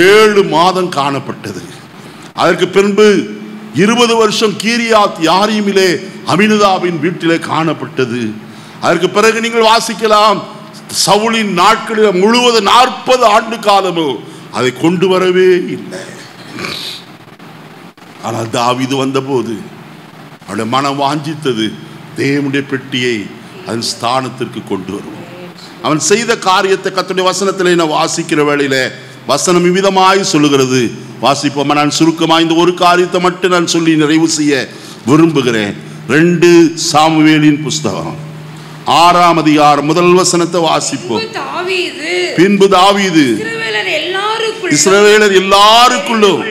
Speaker 3: 7 மாதம் காணப்பட்டது. அதற்கு பின்பு 20 வருஷம் கீரியாத் யாரீமிலே அமினதாபின் வீட்டிலே காணப்பட்டது. அதற்கு பிறகு நீங்கள் வாசிக்கலாம், சவுலின் நாட்களில் முழுவதும் 40 ஆண்டு காலமும் அதை கொண்டு வரவே இல்லை. ஆனால் தாவீது வந்த போது அவருடைய மனம் வாஞ்சித்தது, தேவனுடைய பெட்டியை அதன் ஸ்தானத்திற்கு கொண்டு வருவோம். அவன் செய்த காரியத்தை கர்த்தருடைய வசனத்தில் நான் வாசிக்கிற வேளையில வசனம் விதமாய் சொல்லுகிறது. வாசிப்போம். நான் சுருக்கமாக இந்த ஒரு காரியத்தை மட்டும் நான் சொல்லி நிறைவு செய்ய விரும்புகிறேன். 2 சாமுவேலின் புஸ்தகம் 6ஆம் அதிகாரம் 1 வசனத்தை வாசிப்போம். பின்பு தாவீது இஸ்ரவேலர் எல்லாருக்குள்ளும்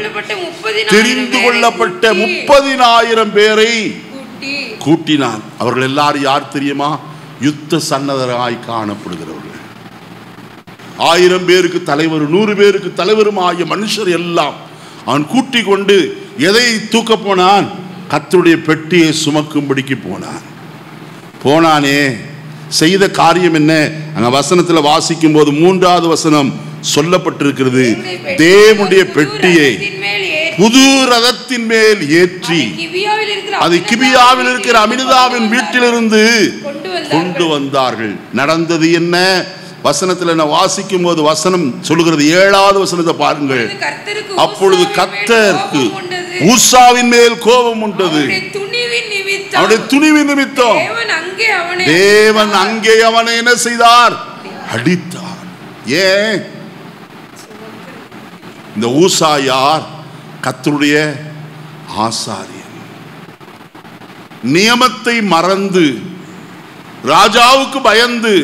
Speaker 3: தெரிந்து கொள்ளப்பட்ட 30,000 பேரை கூட்டினான். அவர்கள் எல்லாரும் யார் தெரியுமா? யுத்த சன்னதராய் காணப்படுகிறவர்கள். 1000 பேருக்கு தலைவர், 100 பேருக்கு தலைவரும் ஆகிய மனுஷர் எல்லாம் அவன் கூட்டிக் கொண்டு எதை தூக்க போனான்? கர்த்தருடைய பெட்டியை சுமக்கும்படிக்கு போனானே. செய்த காரியம் என்ன? அங்க வசனத்தில் வாசிக்கும் போது 3வது வசனம்,
Speaker 1: சொல்லப்பட்டிருக்கிறது. தேவனுடைய பெட்டியை புது ரதத்தின் மேல் ஏற்றி அது கிபியாவில் இருக்கிற அமினதாவின் வீட்டிலிருந்து கொண்டு வந்தார்கள். நடந்தது என்ன? வசனத்தில் நான் வாசிக்கும் போது வசனம் சொல்லுகிறது, 7வது வசனத்தை பாருங்கள். அப்பொழுது கர்த்தருக்கு ஊசாவின் மேல் கோபம் உண்டது. அவருடைய துணிவின் நிமித்தம் தேவன் அங்கே அவனை என்ன செய்தார்? அடித்தார். ஏன்? இந்த ஊசா யார்? கர்த்தருடைய ஆசாரியன். நியமத்தை மறந்து ராஜாவுக்கு பயந்து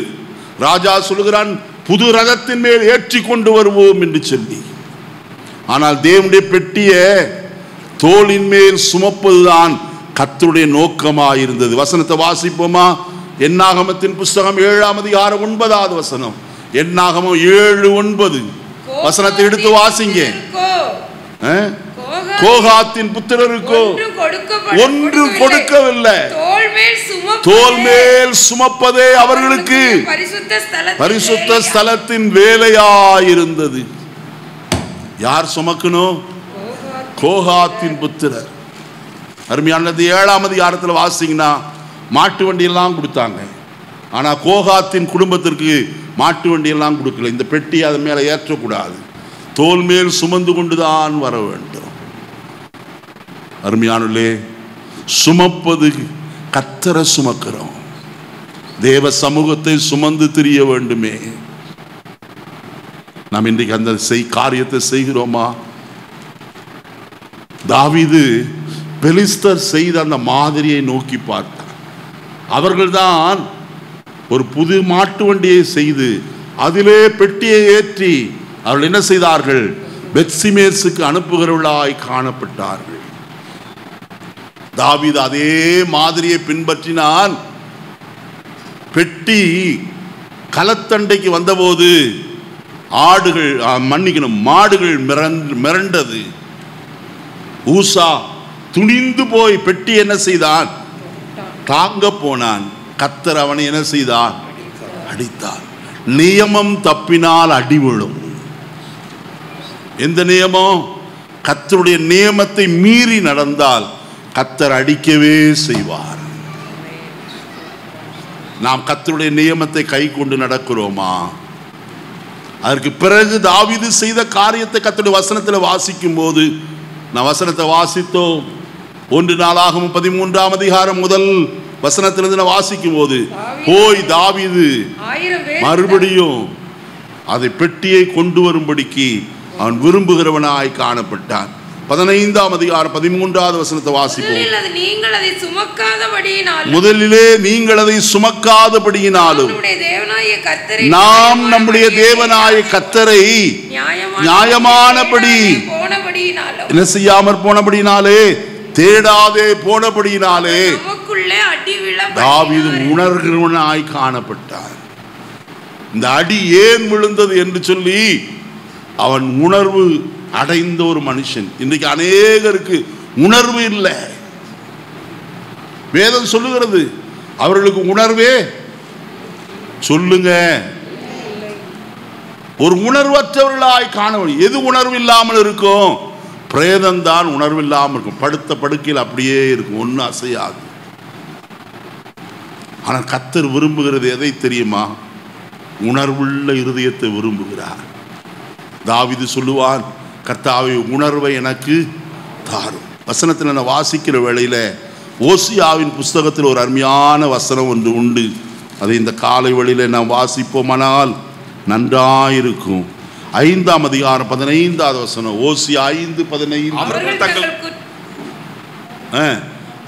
Speaker 1: ராஜா சொல்லுகிறான், புது ரதத்தின் மேல் ஏற்றி கொண்டு வருவோம் என்று சொல்லி. ஆனால் தேவனுடைய பெட்டியை தோளின் மேல் சுமப்பதுதான் கர்த்தருடைய நோக்கமாயிருந்தது. வசனத்தை வாசிப்போமா? என்னாகமத்தின் புஸ்தகம் 7ஆம் அதிகாரம் 9வது வசனம். என்னாகமம் 7:9 வசனத்தை எடுத்து வாசிங்க. கோகாத்தின் புத்திரருக்கோ ஒன்று கொடுக்கவில்லை, தோள் மேல் சுமப்பதே அவர்களுக்கு பரிசுத்த ஸ்தலத்தின் வேலையாயிருந்தது. யார் சுமக்கணும்? கோகாத்தின் புத்திரர். அருமையானது 7ஆம் அதிகாரத்தில் வாசிங்கன்னா மாட்டு வண்டியெல்லாம் கொடுத்தாங்க. ஆனா கோகாத்தின் குடும்பத்திற்கு மாட்டு வண்டியெல்லாம் கொடுக்கல. இந்த பெட்டி அதன் மேல ஏற்றக்கூடாது, தோல் மேல் சுமந்து கொண்டுதான் வர வேண்டும். அருமையானே, சுமப்பது கர்த்தரை சுமக்கிறோம். தேவ சமூகத்தை சுமந்து திரிய வேண்டுமே. நாம் இன்றைக்கு அந்த காரியத்தை செய்கிறோமா? தாவீது பெலிஸ்தர் செய்த அந்த மாதிரியை நோக்கி பார்த்தார். அவர்கள்தான் ஒரு புது மாட்டு வண்டியை செய்து அதிலே பெட்டியை ஏற்றி அவர்கள் என்ன செய்தார்கள்? பெத்சிமேசுக்கு அனுப்புகிறவர்களாய் காணப்பட்டார்கள். தாவீது அதே மாதிரியை பின்பற்றினான். பெட்டி களத்தண்டைக்கு வந்தபோது மாடுகள் மிரண்டது. ஊசா துணிந்து போய் பெட்டி என்ன செய்தான்? தாங்க போனான். கர்த்தர் அவனை என்ன செய்தார்? அடித்தார். நியமம் தப்பினால் அடி விழும். எந்த நியமம்? கர்த்தருடைய நியமத்தை மீறி நடந்தால் கர்த்தர் அடிக்கவே செய்வார். நாம் கர்த்தருடைய நியமத்தை கை கொண்டு நடக்கிறோமா? அதற்கு பிறகு தாவீது செய்த காரியத்தை கர்த்தருடைய வசனத்தில் வாசிக்கும் போது, நான் வசனத்தை வாசித்தோம். 1 நாளாகமம் 13ஆம் அதிகாரம் முதல் வசனத்திலிருந்து நான் வாசிக்கும் போது, போய் தாவீது மறுபடியும் அதை பெட்டியை கொண்டு வரும்படிக்கு அவன் விரும்புகிறவனாய் காணப்பட்டான். 15ஆம் அதிகாரம் 13வது வசனத்தை வாசிப்போம். முதலிலே நீங்கள் அதை சுமக்காதபடியினாலும் நாம் நம்முடைய தேவனாய கர்த்தரை நியாயமானபடி என்ன செய்யாமற் போனபடினாலே, தேடாதே போனபடியினாலே தாவீது உணர்கிறவனாய் காணப்பட்டார். இந்த அடி ஏன் விழுந்தது என்று சொல்லி அவன் உணர்வு அடைந்த ஒரு மனுஷன். இன்றைக்கு அநேகருக்கு உணர்வு இல்லை. வேதம் சொல்லுகிறது அவர்களுக்கு உணர்வே சொல்லுங்க. ஒரு உணர்வற்றவர்களாய் காண. எது உணர்வு இல்லாமல் இருக்கும்? பிரேதம் தான் உணர்வு இல்லாமல் இருக்கும். படுத்த படுக்கையில் அப்படியே இருக்கும், ஒன்றும் அசையாது. ஆனால் கர்த்தர் விரும்புகிறது எதை தெரியுமா? உணர்வுள்ள இருதயத்தை விரும்புகிறார். தாவீது சொல்லுவான், கர்த்தாவே உணர்வை எனக்கு தாரும். வசனத்தில் நான் வாசிக்கிற வேளையில ஓசியாவின் புஸ்தகத்தில் ஒரு அருமையான வசனம் ஒன்று உண்டு. அதை இந்த காலை வேளையில நாம் வாசிப்போமானால் நன்றாயிருக்கும். 5ஆம் அதிகாரம் 15வது வசனம். ஓசியா 5:15.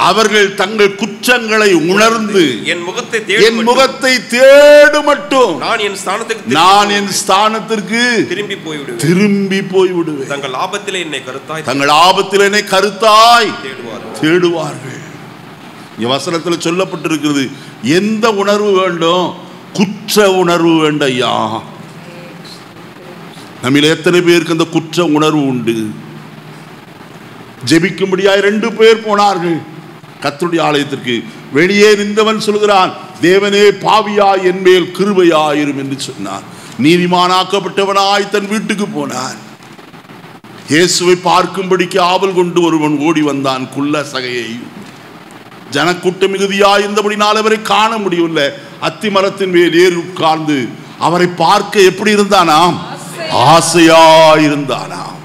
Speaker 1: அவர்கள் தங்கள் குற்றங்களை உணர்ந்து என் முகத்தை தேடு மட்டும் நான் என் ஸ்தானத்திற்கு திரும்பி போய்விடுவேன். தங்கள் ஆபத்திலே என்னை கருத்தாய் தேடுவார்கள். வசனத்தில் சொல்லப்பட்டிருக்கிறது. எந்த உணர்வு வேண்டும்? குற்ற உணர்வு வேண்டும். ஐயா, நம்மில் எத்தனை பேருக்கு அந்த குற்ற உணர்வு உண்டு? ஜெபிக்கும்படியாய் 2 பேர் போனார்கள் கர்த்தருடைய ஆலயத்திற்கு. வெளியே நின்றவன் சொல்கிறான், தேவனே பாவியாய் என் மேல் கிருபையாயிரும் என்று சொன்னார். நீதிமானாக்கப்பட்டவனாய் தன் வீட்டுக்கு போனான். இயேசுவை பார்க்கும்படிக்கு ஆவல் கொண்டு ஒருவன் ஓடி வந்தான். குள்ள சகையை ஜனக்கூட்டம் மிகுதியாயிருந்தபடினால் அவரை காண முடியவில்லை. அத்தி மரத்தின் மேல் ஏறி உட்கார்ந்து அவரை பார்க்க எப்படி இருந்தானாம்? ஆசையாயிருந்தானாம்.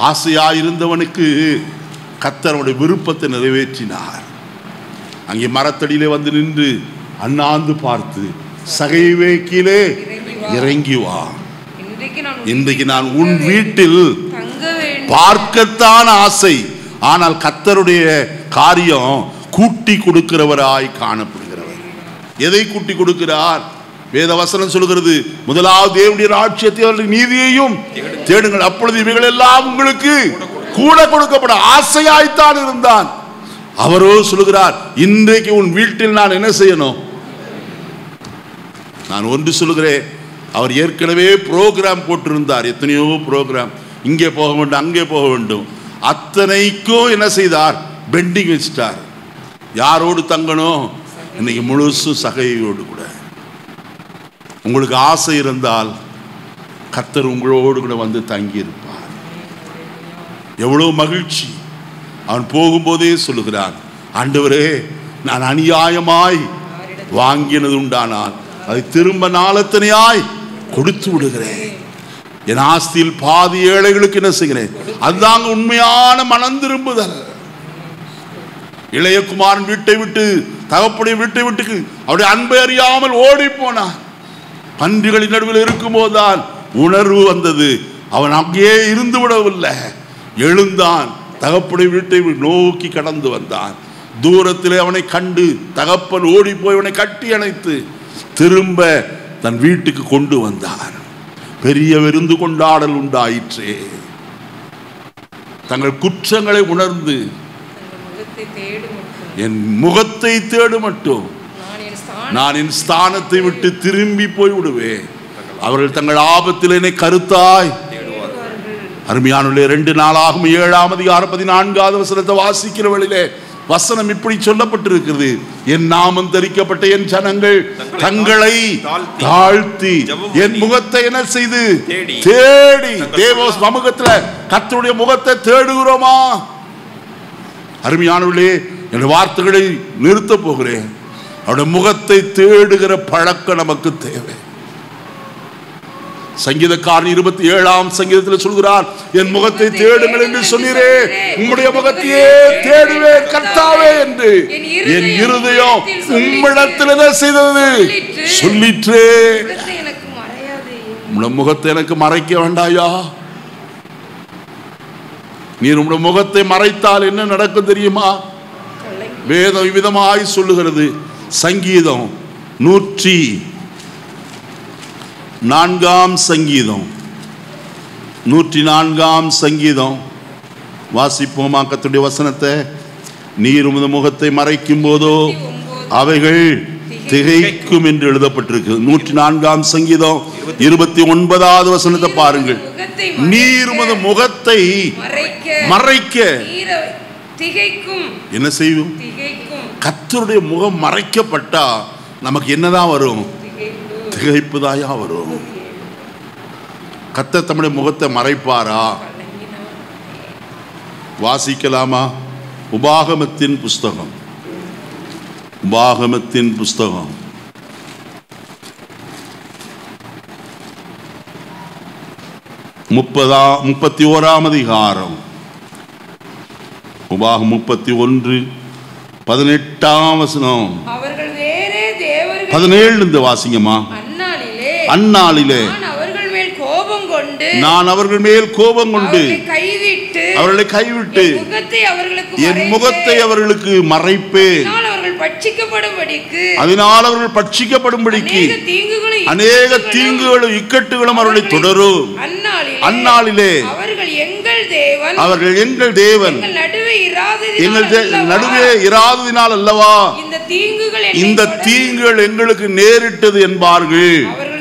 Speaker 1: ஆசையாயிருந்தவனுக்கு கர்த்தர் அவனுடைய விருப்பத்தை நிறைவேற்றினார். அங்கே மரத்தடியிலே வந்து நின்று அண்ணாந்து பார்த்து, சகைவே கீழே இறங்கி வா, இன்றைக்கு நான் உன் வீட்டில் பார்க்கத்தான் ஆசை. ஆனால் கர்த்தருடைய காரியம் கூட்டி கொடுக்கிறவராய் காணப்படுகிறவர். எதை கூட்டி கொடுக்கிறார்? வேத வசனம் சொல்கிறது, முதலாவது தேவனுடைய ராஜ்யத்தை அவருடைய நீதியையும் தேடுங்கள், அப்பொழுது இவைகள் எல்லாம் உங்களுக்கு கூட கொடுக்கப்பட. ஆசையாய்த்தான் இருந்தான். அவரோ சொல்லுகிறார், இன்றைக்கு உன் வீட்டில் நான் என்ன செய்யணும்? நான் ஒன்று சொல்லுகிறேன், அவர் ஏற்கனவே புரோகிராம் போட்டிருந்தார். எத்தனையோ புரோகிராம், இங்கே போக வேண்டும், அங்கே போக வேண்டும். அத்தனைக்கும் என்ன செய்தார்? பெண்டிங் வச்சிட்டார். யாரோடு தங்கணும்? இன்னைக்கு முழுசும் சகையோடு கூட. உங்களுக்கு ஆசை இருந்தால் கர்த்தர் உங்களோடு கூட வந்து தங்கி இருப்பார். எவ்வளவு மகிழ்ச்சி! அவன் போகும்போதே சொல்லுகிறான், ஆண்டவரே, நான் அநியாயமாய் வாங்கினது உண்டானால் அதை திரும்ப நாளத்தனையாய் கொடுத்து விடுகிறேன். என் ஆஸ்தியில் பாதி ஏழைகளுக்கு என்ன செய்கிறேன்? அதுதாங்க உண்மையான மனம் திரும்புதல். இளைய குமாரன் வீட்டை விட்டு, தகப்பனுடைய வீட்டை விட்டு அவருடைய அன்பை அறியாமல் ஓடி போனான். பன்றிகளின் நடுவில் இருக்கும் போதுதான் உணர்வு வந்தது. அவன் அங்கேயே இருந்து விடவில்லை, எழுந்தான், தகப்பனுடைய வீட்டை நோக்கி கடந்து வந்தான். தூரத்திலே அவனை கண்டு தகப்பன் ஓடி போய் அவனை கட்டி அணைத்து திரும்ப தன் வீட்டுக்கு கொண்டு வந்தான். பெரிய விருந்து கொண்டாடல் உண்டாயிற்றே. தங்கள் குற்றங்களை உணர்ந்து என் முகத்தை தேடு மட்டும் நான் என் ஸ்தானத்தை விட்டு திரும்பி போய் விடுவேன். அவர்கள் தங்கள் ஆபத்தில் என்னை கருத்தாய். அருமையானுள்ளே 2 நாளாகும் 7ஆம் அதிகாரம் 14வது வசனத்தை வாசிக்கிற வழியிலே வசனம் இப்படி சொல்லப்பட்டிருக்கிறது, என் நாமம் தரிக்கப்பட்ட என் ஜனங்கள் தங்களை தாழ்த்தி என் முகத்தை என்ன செய்து தேடி. தேவ சமூகத்தில் கர்த்தருடைய முகத்தை தேடுகிறோமா? அருமையானவர்களே, என் வார்த்தைகளை நிறுத்த போகிறேன். அவருடைய முகத்தை தேடுகிற பழக்கம் நமக்கு தேவை. சங்கீதக்காரன் 27ஆம் சங்கீதத்தில் சொல்கிறார், என் முகத்தை தேடுங்கள் என்று சொன்னீரே, உம்முடைய முகத்தையே தேடுவேன் கர்த்தாவே என்று என் இருதயம் உம்மிடத்தில் என்ன செய்தது? சொல்லிற்றே. உம்முடைய முகத்தை எனக்கு மறைக்க வேண்டாயா? நீர் உம்முடைய முகத்தை மறைத்தால் என்ன நடக்கும் தெரியுமா? வேதம் விதமாய் சொல்லுகிறது. சங்கீதம் 104ஆம் சங்கீதம், 104ஆம் சங்கீதம் வாசிப்போமா கர்த்தருடைய வசனத்தை? நீர் உமது முகத்தை மறைக்கும் போதோ அவைகள் திகைக்கும் என்று எழுதப்பட்டிருக்கு. 104ஆம் சங்கீதம் 29வது வசனத்தை பாருங்கள். நீர் உமது முகத்தை மறைக்க என்ன செய்யும்? கர்த்தருடைய முகம் மறைக்கப்பட்டா நமக்கு என்னதான் வரும்? திகைப்புதாயா வரும். கர்த்தர் தம்முடைய முகத்தை மறைப்பாரா? வாசிக்கலாமா? உபாகமத்தின் புஸ்தகம், உபாகமத்தின் புஸ்தகம் 31ஆம் அதிகாரம், உபாகம் 31 18ஆம் வசனம். 17 இருந்து வாசிங்கம்மா. அந்நாளிலே நான் அவர்கள் மேல் கோபம் கொண்டு அவர்களை கைவிட்டு என் முகத்தை அவர்களுக்கு மறைப்பேன். அதனால் அவர்கள் பட்சிக்கப்படும்படிக்கு அநேக தீங்குகளும் இக்கட்டுகளும் அவர்களை தொடரும். அந்நாளிலே அவர்கள் எங்கள் தேவன் எங்கள் நடுவே இராததினால் அல்லவா இந்த தீங்குகள் எங்களுக்கு நேரிட்டது என்பார்கள். அவர்கள்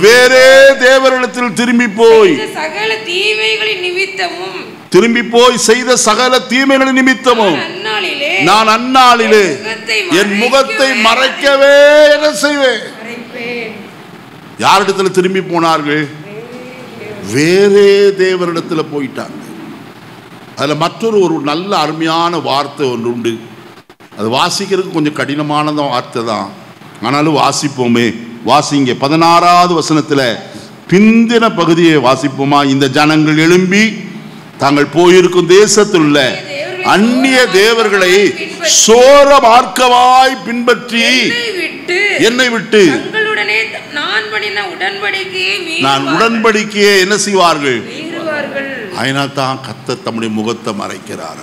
Speaker 1: வேறே தேவர்களிடத்தில் திரும்பி போய் செய்த சகல தீமைகளின் நிமித்தமும் நான் அந்நாளிலே என் முகத்தை மறைக்கவே என்ன செய்வேன்?
Speaker 3: யாரிடத்துல திரும்பி போனார்கள்? வேறே தேவனிடத்துல போயிட்டாங்க. அதுல மற்றொரு ஒரு நல்ல அருமையான வார்த்தை ஒன்று உண்டு. அது வாசிக்கிறதுக்கு கொஞ்சம் கடினமான வார்த்தை தான், ஆனாலும் வாசிப்போமே. வாசிங்க 16வது வசனத்துல பிந்தின பகுதியை வாசிப்போமா? இந்த ஜனங்கள் எழும்பி தாங்கள் போயிருக்கும் தேசத்தில் உள்ள அந்நிய தேவர்களை சோர மார்க்கமாய் பின்பற்றி என்னை விட்டு நான் உடன்படிக்கையை என்ன செய்வார்கள்? அதனால் தான் கர்த்தர் தம்முடைய முகத்தை மறைக்கிறார்.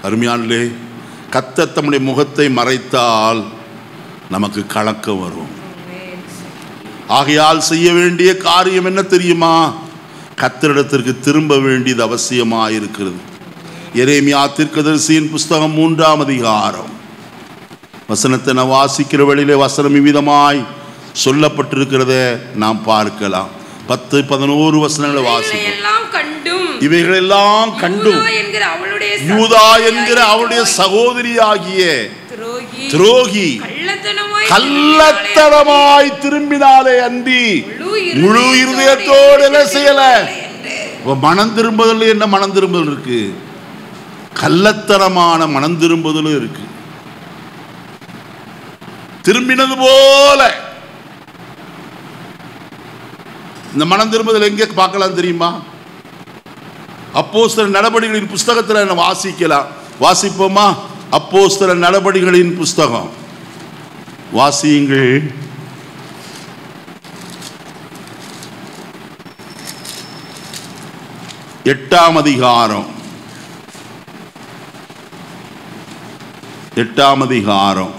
Speaker 3: அருமையானே, கர்த்தர் தம்முடைய முகத்தை மறைத்தால் நமக்கு கலக்கம் வரும். ஆகையால் செய்ய வேண்டிய காரியம் என்ன தெரியுமா? கர்த்தரிடத்திற்கு திரும்ப வேண்டியது அவசியமாக இருக்கிறது. எரேமியா தீர்க்கதரிசியின் புஸ்தகம் 3ஆம் அதிகாரம் வசனத்தை நான் வாசிக்கிற வழியிலே வசனம் விதமாய் சொல்லப்பட்டிருக்கிறத நாம் பார்க்கலாம். 10-11 வசனங்களை வாசிப்போம். இவைகளெல்லாம் கண்டும் யூதா என்கிற அவளுடைய சகோதரியாகிய துரோகி கள்ளத்தனமாய் திரும்பினாலே அன்றி முழு இருதயத்தோடு என்ன செய்யல. மனம் திரும்புதல் என்ன மனம் திரும்புதல் இருக்கு? கள்ளத்தனமான மனம் திரும்புதலும் இருக்கு. திரும்பினது போல இந்த மனம் திரும்புதல் எங்க பார்க்கலாம் தெரியுமா? அப்போஸ்தலர் நடபடிகளின் புஸ்தகத்தில் என்ன வாசிக்கலாம். வாசிப்போமா? அப்போஸ்தலர் நடபடிகளின் புஸ்தகம் வாசியுங்கள். 8ஆம் அதிகாரம் 8ஆம் அதிகாரம்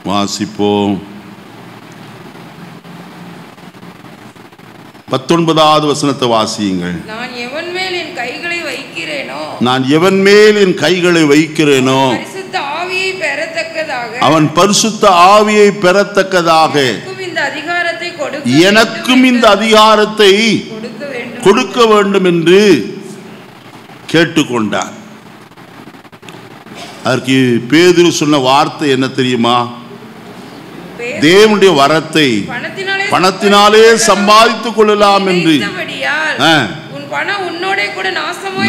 Speaker 3: வாசிப்போம். 19வது வசனத்தை வாசியுங்கள்.
Speaker 2: நான் எவன் மேல் என் கைகளை வைக்கிறேனோ
Speaker 3: அவன் பரிசுத்த ஆவியை பெறத்தக்கதாக எனக்கும் இந்த அதிகாரத்தை கொடுக்க வேண்டும் என்று கேட்டுக்கொண்டார். அதற்கு பேதுரு சொன்ன வார்த்தை என்ன தெரியுமா? தேவனுடைய வரத்தை பணத்தினாலே சம்பாதித்துக் கொள்ளலாம் என்று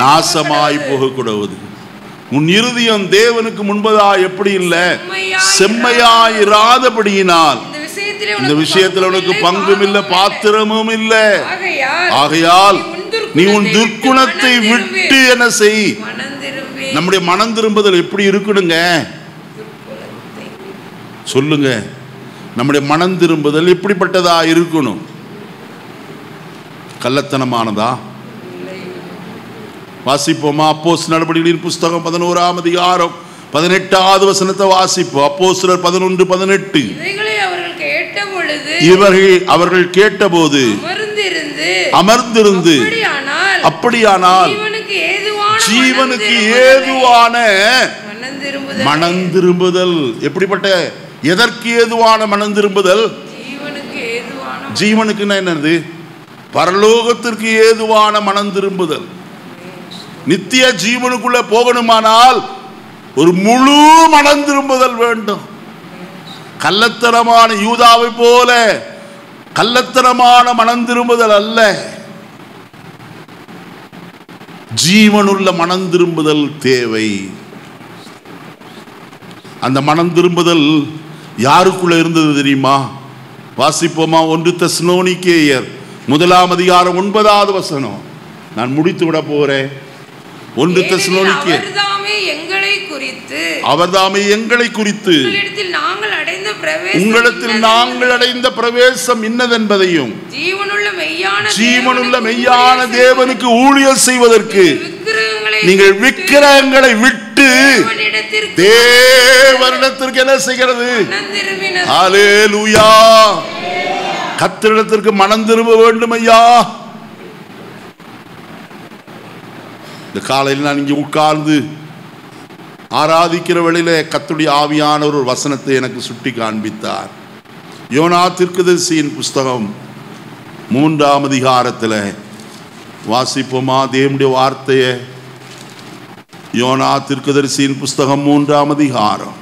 Speaker 3: நாசமாய் போகக்கூடாது. உன் இருதயம் தேவனுக்கு முன்பதாய் எப்படி இல்லை செம்மையாயிராதபடியினால் இந்த விஷயத்தில் உனக்கு பங்கும் இல்லை, பாத்திரமும் இல்லை. ஆகையால் நீ உன் துர்க்குணத்தை விட்டு என்ன செய். நம்முடைய மனம் திரும்புதல் எப்படி இருக்கணுங்க? சொல்லுங்க. நம்முடைய மனம் திரும்புதல் எப்படிப்பட்டதா இருக்கணும்? கள்ளத்தனமானதா? வாசிப்போமா? அப்போஸ்தலர் நடபடிகளின் புஸ்தகம் 11ஆம் அதிகாரம் 18வது வசனத்தை வாசிப்போம். அப்போஸ்தலர் 11:18 அவர்கள் கேட்டபோது அமர்ந்திருந்து அப்படியானால் ஜீவனுக்கு ஏதுவான மனம் திரும்புதல். எப்படிப்பட்ட எதற்கு ஏதுவான மனம் திரும்புதல்? ஜீவனுக்குன்னா என்னது? பரலோகத்திற்கு ஏதுவான மனம் திரும்புதல். நித்திய ஜீவனுக்குள்ள போகணுமானால் ஒரு முழு மனம் திரும்புதல் வேண்டும். கள்ளத்தனமான யூதாவை போல கள்ளத்தனமான மனம் திரும்புதல் அல்ல, ஜீவனுள்ள மனம் திரும்புதல் தேவை. அந்த மனம் திரும்புதல் யாருக்குள்ள இருந்தது தெரியுமா? வாசிப்போமா? 1 தெசலோனிக்கேயர் 1ஆம் அதிகாரம் 9வது வசனம். நான் முடித்து விட போறேன். 1 தெசலோனிக்கேயர் அவர்தாமே எங்களை குறித்து உங்களிடத்தில் நாங்கள் அடைந்த பிரவேசம் இன்னதென்பதையும் ஜீவனுள்ள மெய்யான தேவனுக்கு ஊழியம் செய்வதற்கு நீங்கள் விக்கிரகங்களை விட்டு தேவனிடத்திற்கு என்ன செய்கிறது? ஹல்லேலூயா! கர்த்தரிடத்திற்கு மனம் திரும்ப வேண்டும் ஐயா. இந்த காலையில் நான் இங்கே உட்கார்ந்து ஆராதிக்கிற வேளையில கர்த்தருடைய ஆவியானவர் ஒரு வசனத்தை எனக்கு சுட்டி காண்பித்தார். யோனா தீர்க்கதரிசியின் புஸ்தகம் 3ஆம் அதிகாரத்தில் வாசிப்போமா? தேவனுடைய வார்த்தையை. யோனா தீர்க்கதரிசியின் புஸ்தகம் 3ஆம் அதிகாரம்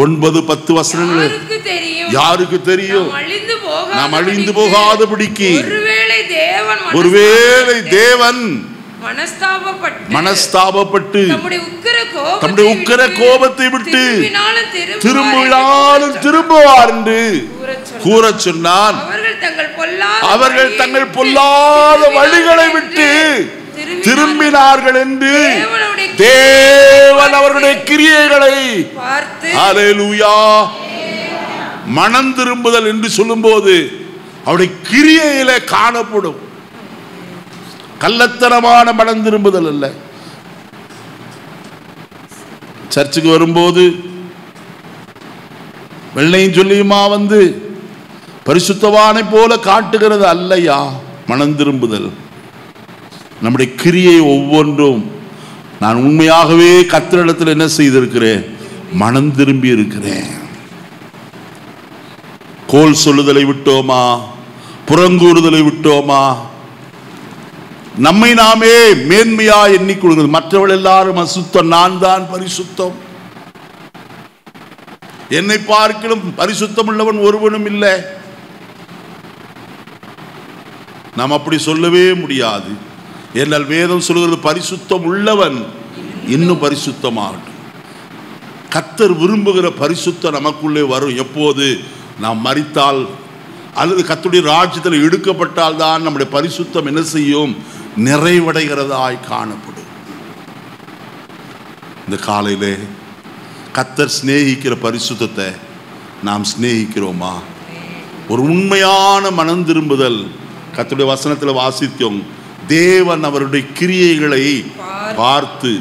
Speaker 1: 9-10 வசனங்கள் யாருக்கு தெரியும்? நாம் அழிந்து போகாதபடிக்கு ஒருவேளை தேவன் மனஸ்தாபப்பட்டு தம்முடைய உக்கிர கோபத்தை விட்டு திரும்புவார் என்று கூற சொன்னான். அவர்கள் தங்கள் பொல்லாத வழிகளை விட்டு திரும்பினார்கள் என்று தேவன் அவர்களுடைய கிரியைகளை ஹல்லேலூயா. மனம் திரும்புதல் என்று சொல்லும்போது அவருடைய கிரியையில காணப்படும். கள்ளத்தனமான மனம் திரும்புதல் அல்ல. சர்ச்சுக்கு வரும்போது வெள்ளையும் சொல்லியுமா வந்து பரிசுத்தவானை போல காட்டுகிறது அல்லையா மனம் திரும்புதல். நம்முடைய கிரியை ஒவ்வொன்றும் நான் உண்மையாகவே கர்த்தரிடத்தில் என்ன செய்திருக்கிறேன்? மனம் திரும்பி இருக்கிறேன். கோல் சொல்லுதலை விட்டோமா? புறங்கூறுதலை விட்டோமா? நம்மை நாமே மேன்மையா எண்ணிக்கொள்கிறது. மற்றவர்கள் எல்லாரும் அசுத்தம், நான் தான் பரிசுத்தம். என்னை பார்க்கிலும் பரிசுத்தம் உள்ளவன் ஒருவனும் இல்லை. நாம் அப்படி சொல்லவே முடியாது. என்னால் வேதம் சொல்கிறது பரிசுத்தம் உள்ளவன் இன்னும் பரிசுத்தமாகட்டும். கர்த்தர் விரும்புகிற பரிசுத்தம் நமக்குள்ளே வரும் எப்போது? நாம் மரித்தால் அல்லது கர்த்தருடைய ராஜ்யத்தில் எடுக்கப்பட்டால் தான் நம்முடைய பரிசுத்தம் என்ன செய்யும்? நிறைவடைகிறதாய் காணப்படும். இந்த காலையிலே கர்த்தர் சிநேகிக்கிற பரிசுத்தத்தை நாம் சிநேகிக்கிறோமா? ஒரு உண்மையான மனம் திரும்புதல். கர்த்தருடைய வசனத்தில் வாசித்தோம், தேவன் அவருடைய கிரியைகளை பார்த்து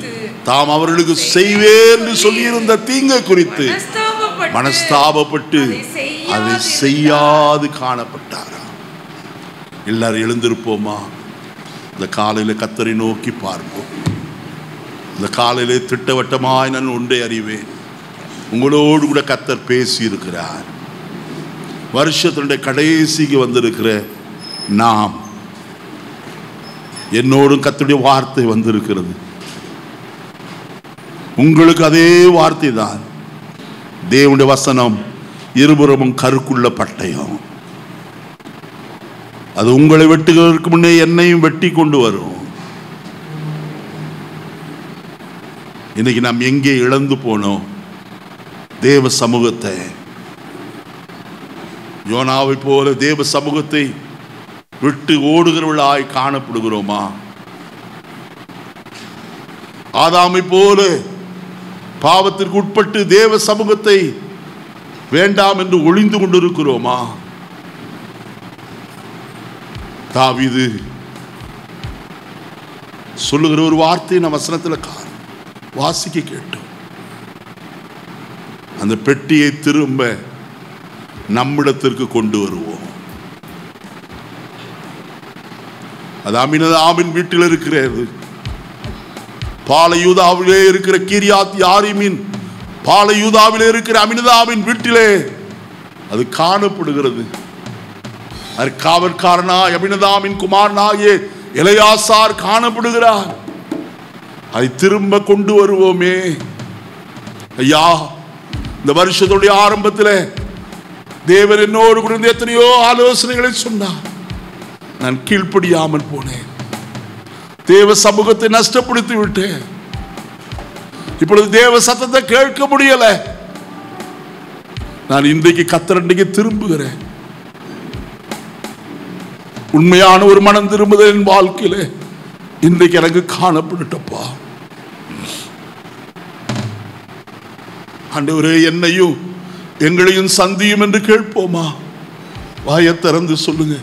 Speaker 1: தாம் அவர்களுக்கு செய்வேன் என்று சொல்லியிருந்த தீங்கை குறித்து மனஸ்தாபப்பட்டு அதை செய்யாது காணப்பட்டாரா? எல்லாரும் எழுந்திருப்போமா? இந்த காலையில் கர்த்தரை நோக்கி பார்ப்போம். இந்த காலையிலே திட்டவட்டமாய் நான் ஒன்றை அறிவேன், உங்களோடு கூட கர்த்தர் பேசி இருக்கிறார். வருஷத்தினுடைய கடைசிக்கு வந்திருக்கிற நாம், என்னோடும் கர்த்தருடைய வார்த்தை வந்திருக்கிறது. உங்களுக்கு அதே வார்த்தை தான். தேவனுடைய வசனம் இருபுறமும் கருக்குள்ள பட்டயம். அது உங்களை வெட்டுகிறதற்கு முன்னே என்னையும் வெட்டி கொண்டு வரும். இன்னைக்கு நாம் எங்கே இழந்து போனோம்? தேவ சமூகத்தை. யோனாவை போல தேவ சமூகத்தை விட்டு ஓடுகிறவர்களாய் காணப்படுகிறோமா? ஆதாமை போல பாவத்திற்கு உட்பட்டு தேவ சமூகத்தை வேண்டாம் என்று ஒளிந்து கொண்டிருக்கிறோமா? தாவீது சொல்லுகிற ஒரு வார்த்தை நம்ம வசனத்தில் வாசிக்க கேட்டோம். அந்த பெட்டியை திரும்ப நம்மிடத்திற்கு கொண்டு வருவோம். அது அமினதாபின் வீட்டில் இருக்கிறது. பாலயூதாவிலே இருக்கிற கிரியாத் யாரீமின் பாலயூதாவிலே இருக்கிற அமினதாபின் வீட்டிலே அது காணப்படுகிறது. காவற்காரனாய் அபினதாபின் குமாரனாகிய எலெயாசார் காணப்படுகிறார். அதை திரும்ப கொண்டு வருவோமே. ஐயா, இந்த வருஷத்துடைய ஆரம்பத்தில் தேவன் என்னோடு கூட எத்தனையோ ஆலோசனைகளை சொன்னார். நான் கீழ்ப்படியாமல் போனேன். தேவ சமூகத்தை நஷ்டப்படுத்தி விட்டேன். இப்பொழுது தேவ சத்தத்தை கேட்க முடியல. நான் இன்றைக்கு கர்த்தரண்டைக்கு திரும்புகிறேன். உண்மையான ஒரு மனம் திரும்புதல் என் வாழ்க்கையில இன்றைக்கு எனக்கு காணப்படட்டப்பா. ஆண்டவரே, என்னையும் எங்களையும் சந்தியும் என்று கேட்போமா? வாயை திறந்து சொல்லுங்க.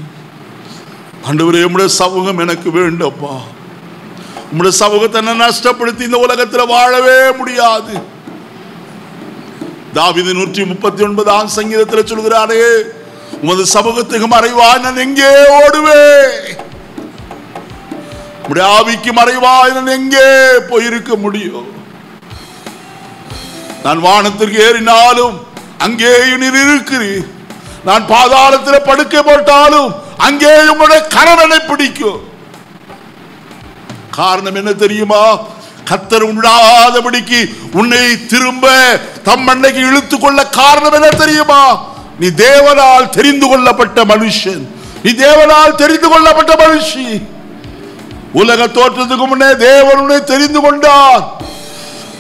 Speaker 1: ஆண்டவரே, உம்முடைய சமூகம் எனக்கு வேண்டப்பா. உம்முடைய சமூகத்தை நஷ்டப்படுத்தி இந்த உலகத்தில் வாழவே முடியாது. தாவீது 139 சங்கீதத்தில் சொல்கிறாரே, உமது சமூகத்துக்கு மறைவாய் நான் எங்கே ஓடுவேன்? உம்முடைய ஆவிக்கு மறைவாய் நான் எங்கே போயிருக்க முடியும்? நான் வானத்திற்கு ஏறினாலும் அங்கேயும் நீர் இருக்கிறீர். நான் பாதாளத்தில் படுக்கை போட்டாலும் அங்கேயும் உம்முடைய கரம் என்னை பிடிக்கும். காரணம் என்ன தெரியுமா?
Speaker 3: கர்த்தர் உண்டாதபடிக்கு உன்னை திரும்ப தம் அன்னைக்கு இழுத்துக் கொள்ள காரணம் என்ன தெரியுமா? நீ தேவனால் தெரிந்து கொள்ளப்பட்ட மனுஷன், நீ தேவனால் தெரிந்து கொள்ளப்பட்ட மனுஷி. உலக தோற்றத்துக்கு முன்னே தேவன் உன்னை தெரிந்து கொண்டார்.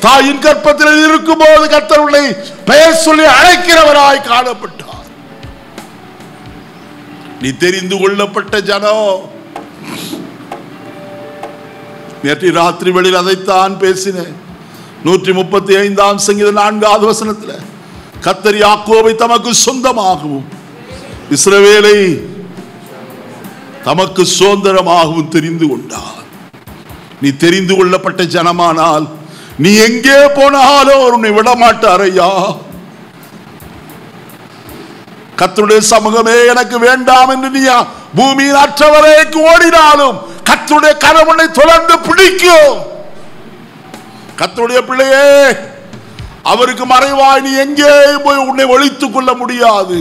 Speaker 3: தாயின் கற்பத்தில் இருக்கும் போது கர்த்தர் உன்னை பெயர் சொல்லி அழைக்கிறவராய் காணப்பட்டார். நீ தெரிந்து கொள்ளப்பட்ட ஜனம். நேற்று ராத்திரி வெளியில் அதைத்தான் பேசினேன். 135ஆம் சங்கீதம் 4வது வசனத்தில் கர்த்தர் யாக்கோபை தமக்கு சொந்தமாகவும் இஸ்ரவேலை தமக்கு சுதந்திரமாகவும் தெரிந்து கொண்டார். நீ தெரிந்து கொள்ளப்பட்ட ஜனமானால் நீ எங்கே போனாலும் உன்னை விடமாட்டார். ஐயா, கர்த்தருடைய சமூகமே எனக்கு வேண்டாம் என்று நீ பூமியின் அற்றவரைக்கு ஓடினாலும் கர்த்தருடைய கரம் உன்னை தொடர்ந்து பிடிக்கும். கர்த்தருடைய பிள்ளையே, அவருக்கு மறைவாய் நீ எங்கே போய் உன்னை ஒழித்துக் கொள்ள முடியாது.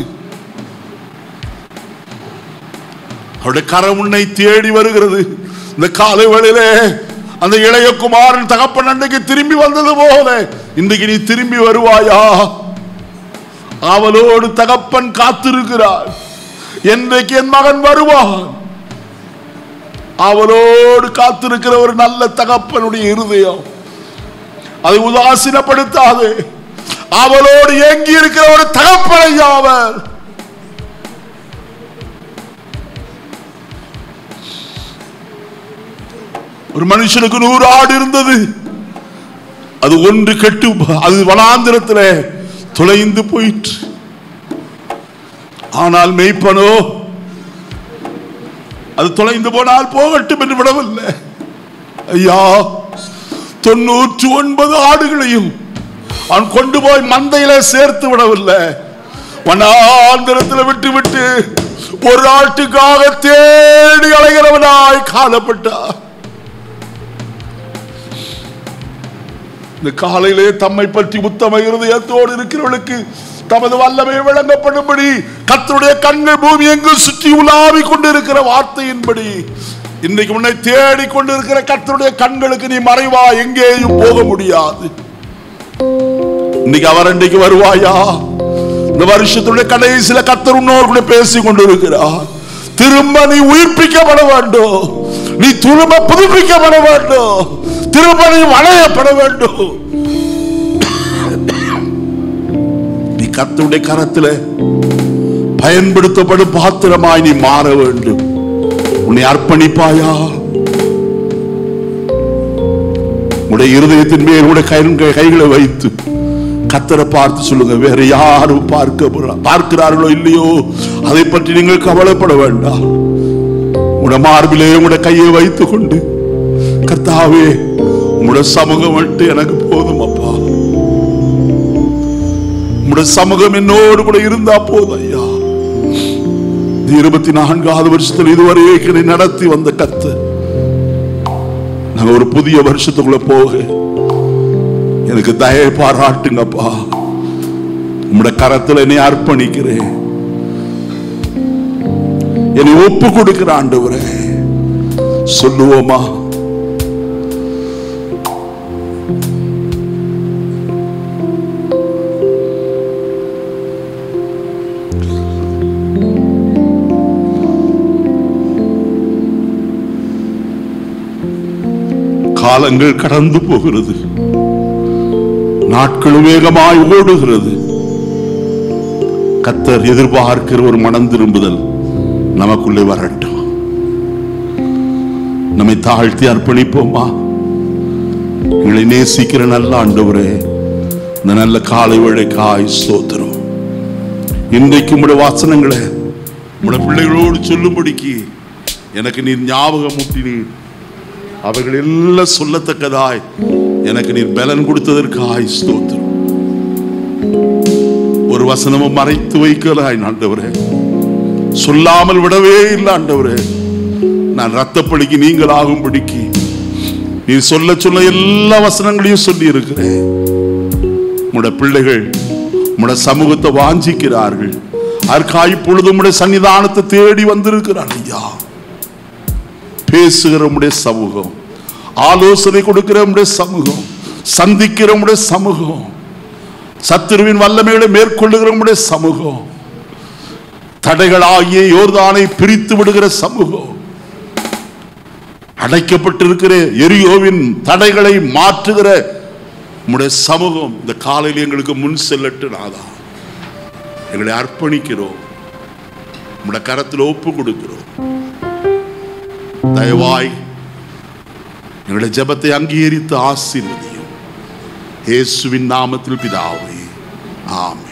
Speaker 3: அவருடைய கரம் உன்னை தேடி வருகிறது. இந்த காலை வேளையிலே அந்த இளைய குமாரன் தகப்பன் அன்றைக்கு திரும்பி வந்தது போல இன்றைக்கு நீ திரும்பி வருவாயா? அவளோடு தகப்பன் காத்திருக்கிறார். என்றைக்கு என் மகன் வருவான்? அவளோடு காத்திருக்கிற ஒரு நல்ல தகப்பனுடைய இருதயம் அதை உதாசீனப்படுத்தாது. அவளோடு ஏங்கி இருக்கிற ஒரு தகப்பனை அவர். ஒரு மனுஷனுக்கு 100 ஆடு இருந்தது. அது ஒன்று கெட்டு அது வனாந்திரத்தில் தொலைந்து போயிற்று. ஆனால் மேய்ப்பனோ அது தொலைந்து போனால் போகட்டும் என்று விடவில்லை. ஐயா, 99 ஆடுகளையும் அவன் கொண்டு போய் மந்தையில சேர்த்து விடவில்லை. வனாந்திரத்தில் விட்டு விட்டு ஒரு ஆட்டுக்காக தேடி அலைகிறவனாய் காணப்பட்டார். இந்த காலையிலே தம்மை பற்றி உத்தம இருதயத்தோடு இருக்கிறவர்களுக்கு தமது வல்லமை விளங்கப்படும்படி கர்த்தருடைய கண்கள் பூமி எங்கும் சுற்றி உலாவிக் கொண்டிருக்கிற வார்த்தையின்படி இன்றைக்கு உன்னை தேடி கொண்டிருக்கிற கர்த்தருடைய கண்களுக்கு நீ மறைவா எங்கேயும் போக முடியாது. இன்னைக்கு அவர் இன்றைக்கு வருவாயா? இந்த வருஷத்துடைய கடைசியில கர்த்தர் உன்னோடு கூட பேசிக் கொண்டிருக்கிறார். திரும்ப நீ உயிர்ப்பிக்கப்பட வேண்டும், நீ திரும்ப புதுப்பிக்கப்பட வேண்டும், திரும்ப நீ வளையப்பட வேண்டும். நீ கர்த்தருடைய கரத்தில் பயன்படுத்தப்படும் பாத்திரமாய் நீ மாற வேண்டும். உன்னை அர்ப்பணிப்பாயா? உடைய இருதயத்தின் மேல் உடைய கைகளை வைத்து கர்த்தரை பார்த்து சொல்லுங்க. வேற யாரும் பார்க்கிறார்களோ இல்லையோ அதை பற்றி நீங்கள் கவலைப்பட வேண்டாம். உடைய மார்பிலே உடைய கையை வைத்துக் கொண்டு, கர்த்தாவே உடைய சமூகம் விட்டு எனக்கு போதும் அப்பா, உடைய சமூகம் என்னோடு கூட இருந்தா போதும் ஐயா. 24வது வருஷத்தில் இதுவரை நடத்தி வந்த கர்த்தர் நாங்க ஒரு புதிய வருஷத்துக்குள்ள போக எனக்கு தயை பாராட்டுங்கப்பா. உம்முடைய கரத்தில் என்னை அர்ப்பணிக்கிறேன், என்னை ஒப்பு கொடுக்கிற ஆண்டவரே. சொல்லுவோமா? காலங்கள் கடந்து போகிறது, நாட்களும் வேகமாய் ஓடுகிறது. கர்த்தர் எதிர்பார்க்கிற ஒரு மனம் திரும்புதல் நமக்குள்ளே வரட்டும். நம்மை தாழ்த்தி அர்ப்பணிப்போமா? எங்களை நேசிக்கிற நல்ல ஆண்டவரே, இந்த நல்ல காலை வேளைக்காய் ஸ்தோத்திரம். இன்றைக்கு உம்முடைய வாசனங்களை உம்முடைய பிள்ளைகளோடு சொல்லும்படிக்கு எனக்கு நீர் ஞாபகம் ஊட்டினீர். அவர்கள் எல்லாம் சொல்லத்தக்கதாய் எனக்கு நீர் பலன் கொடுத்ததற்காய் ஸ்தோத்திரம். ஒரு வசனமும் மறைத்து வைக்கலாய் ஆண்டவரே, சொல்லாமல் விடவே இல்லை ஆண்டவரே. நான் ரத்தப்படிக்கு நீங்கள் ஆகும்படிக்கு நீ சொல்ல சொல்ல எல்லா வசனங்களையும் சொல்லி இருக்கிறேன். உம்முடைய பிள்ளைகள் உம்முடைய சமூகத்தை வாஞ்சிக்கிறார்கள். அதற்காய் இப்பொழுது உம்முடைய சன்னிதானத்தை தேடி வந்திருக்கிறார் ஐயா. பேசுகிற உம்முடைய சமூகம், ஆலோசனை கொடுக்கிற உம்முடைய சமூகம், சந்திக்கிற உம்முடைய சமூகம், சத்துருவின் வல்லமைகளை மேற்கொள்ளுகிற உம்முடைய சமூகம், தடைகளாகிய யோர்தானை பிரித்து விடுகிற சமூகம், அடைக்கப்பட்டிருக்கிற எரியோவின் தடைகளை மாற்றுகிற உம்முடைய சமூகம் இந்த காலையில் எங்களுக்கு முன் செல்லட்டு நாதா. எங்களை அர்ப்பணிக்கிறோம், உம்முடைய கரத்தில் ஒப்பு கொடுக்கிறோம். தயவாய் எங்களுடைய ஜெபத்தை அங்கீகரித்து ஆசீர்வதியும். இயேசுவின் நாமத்தில் பிதாவே, ஆமென்.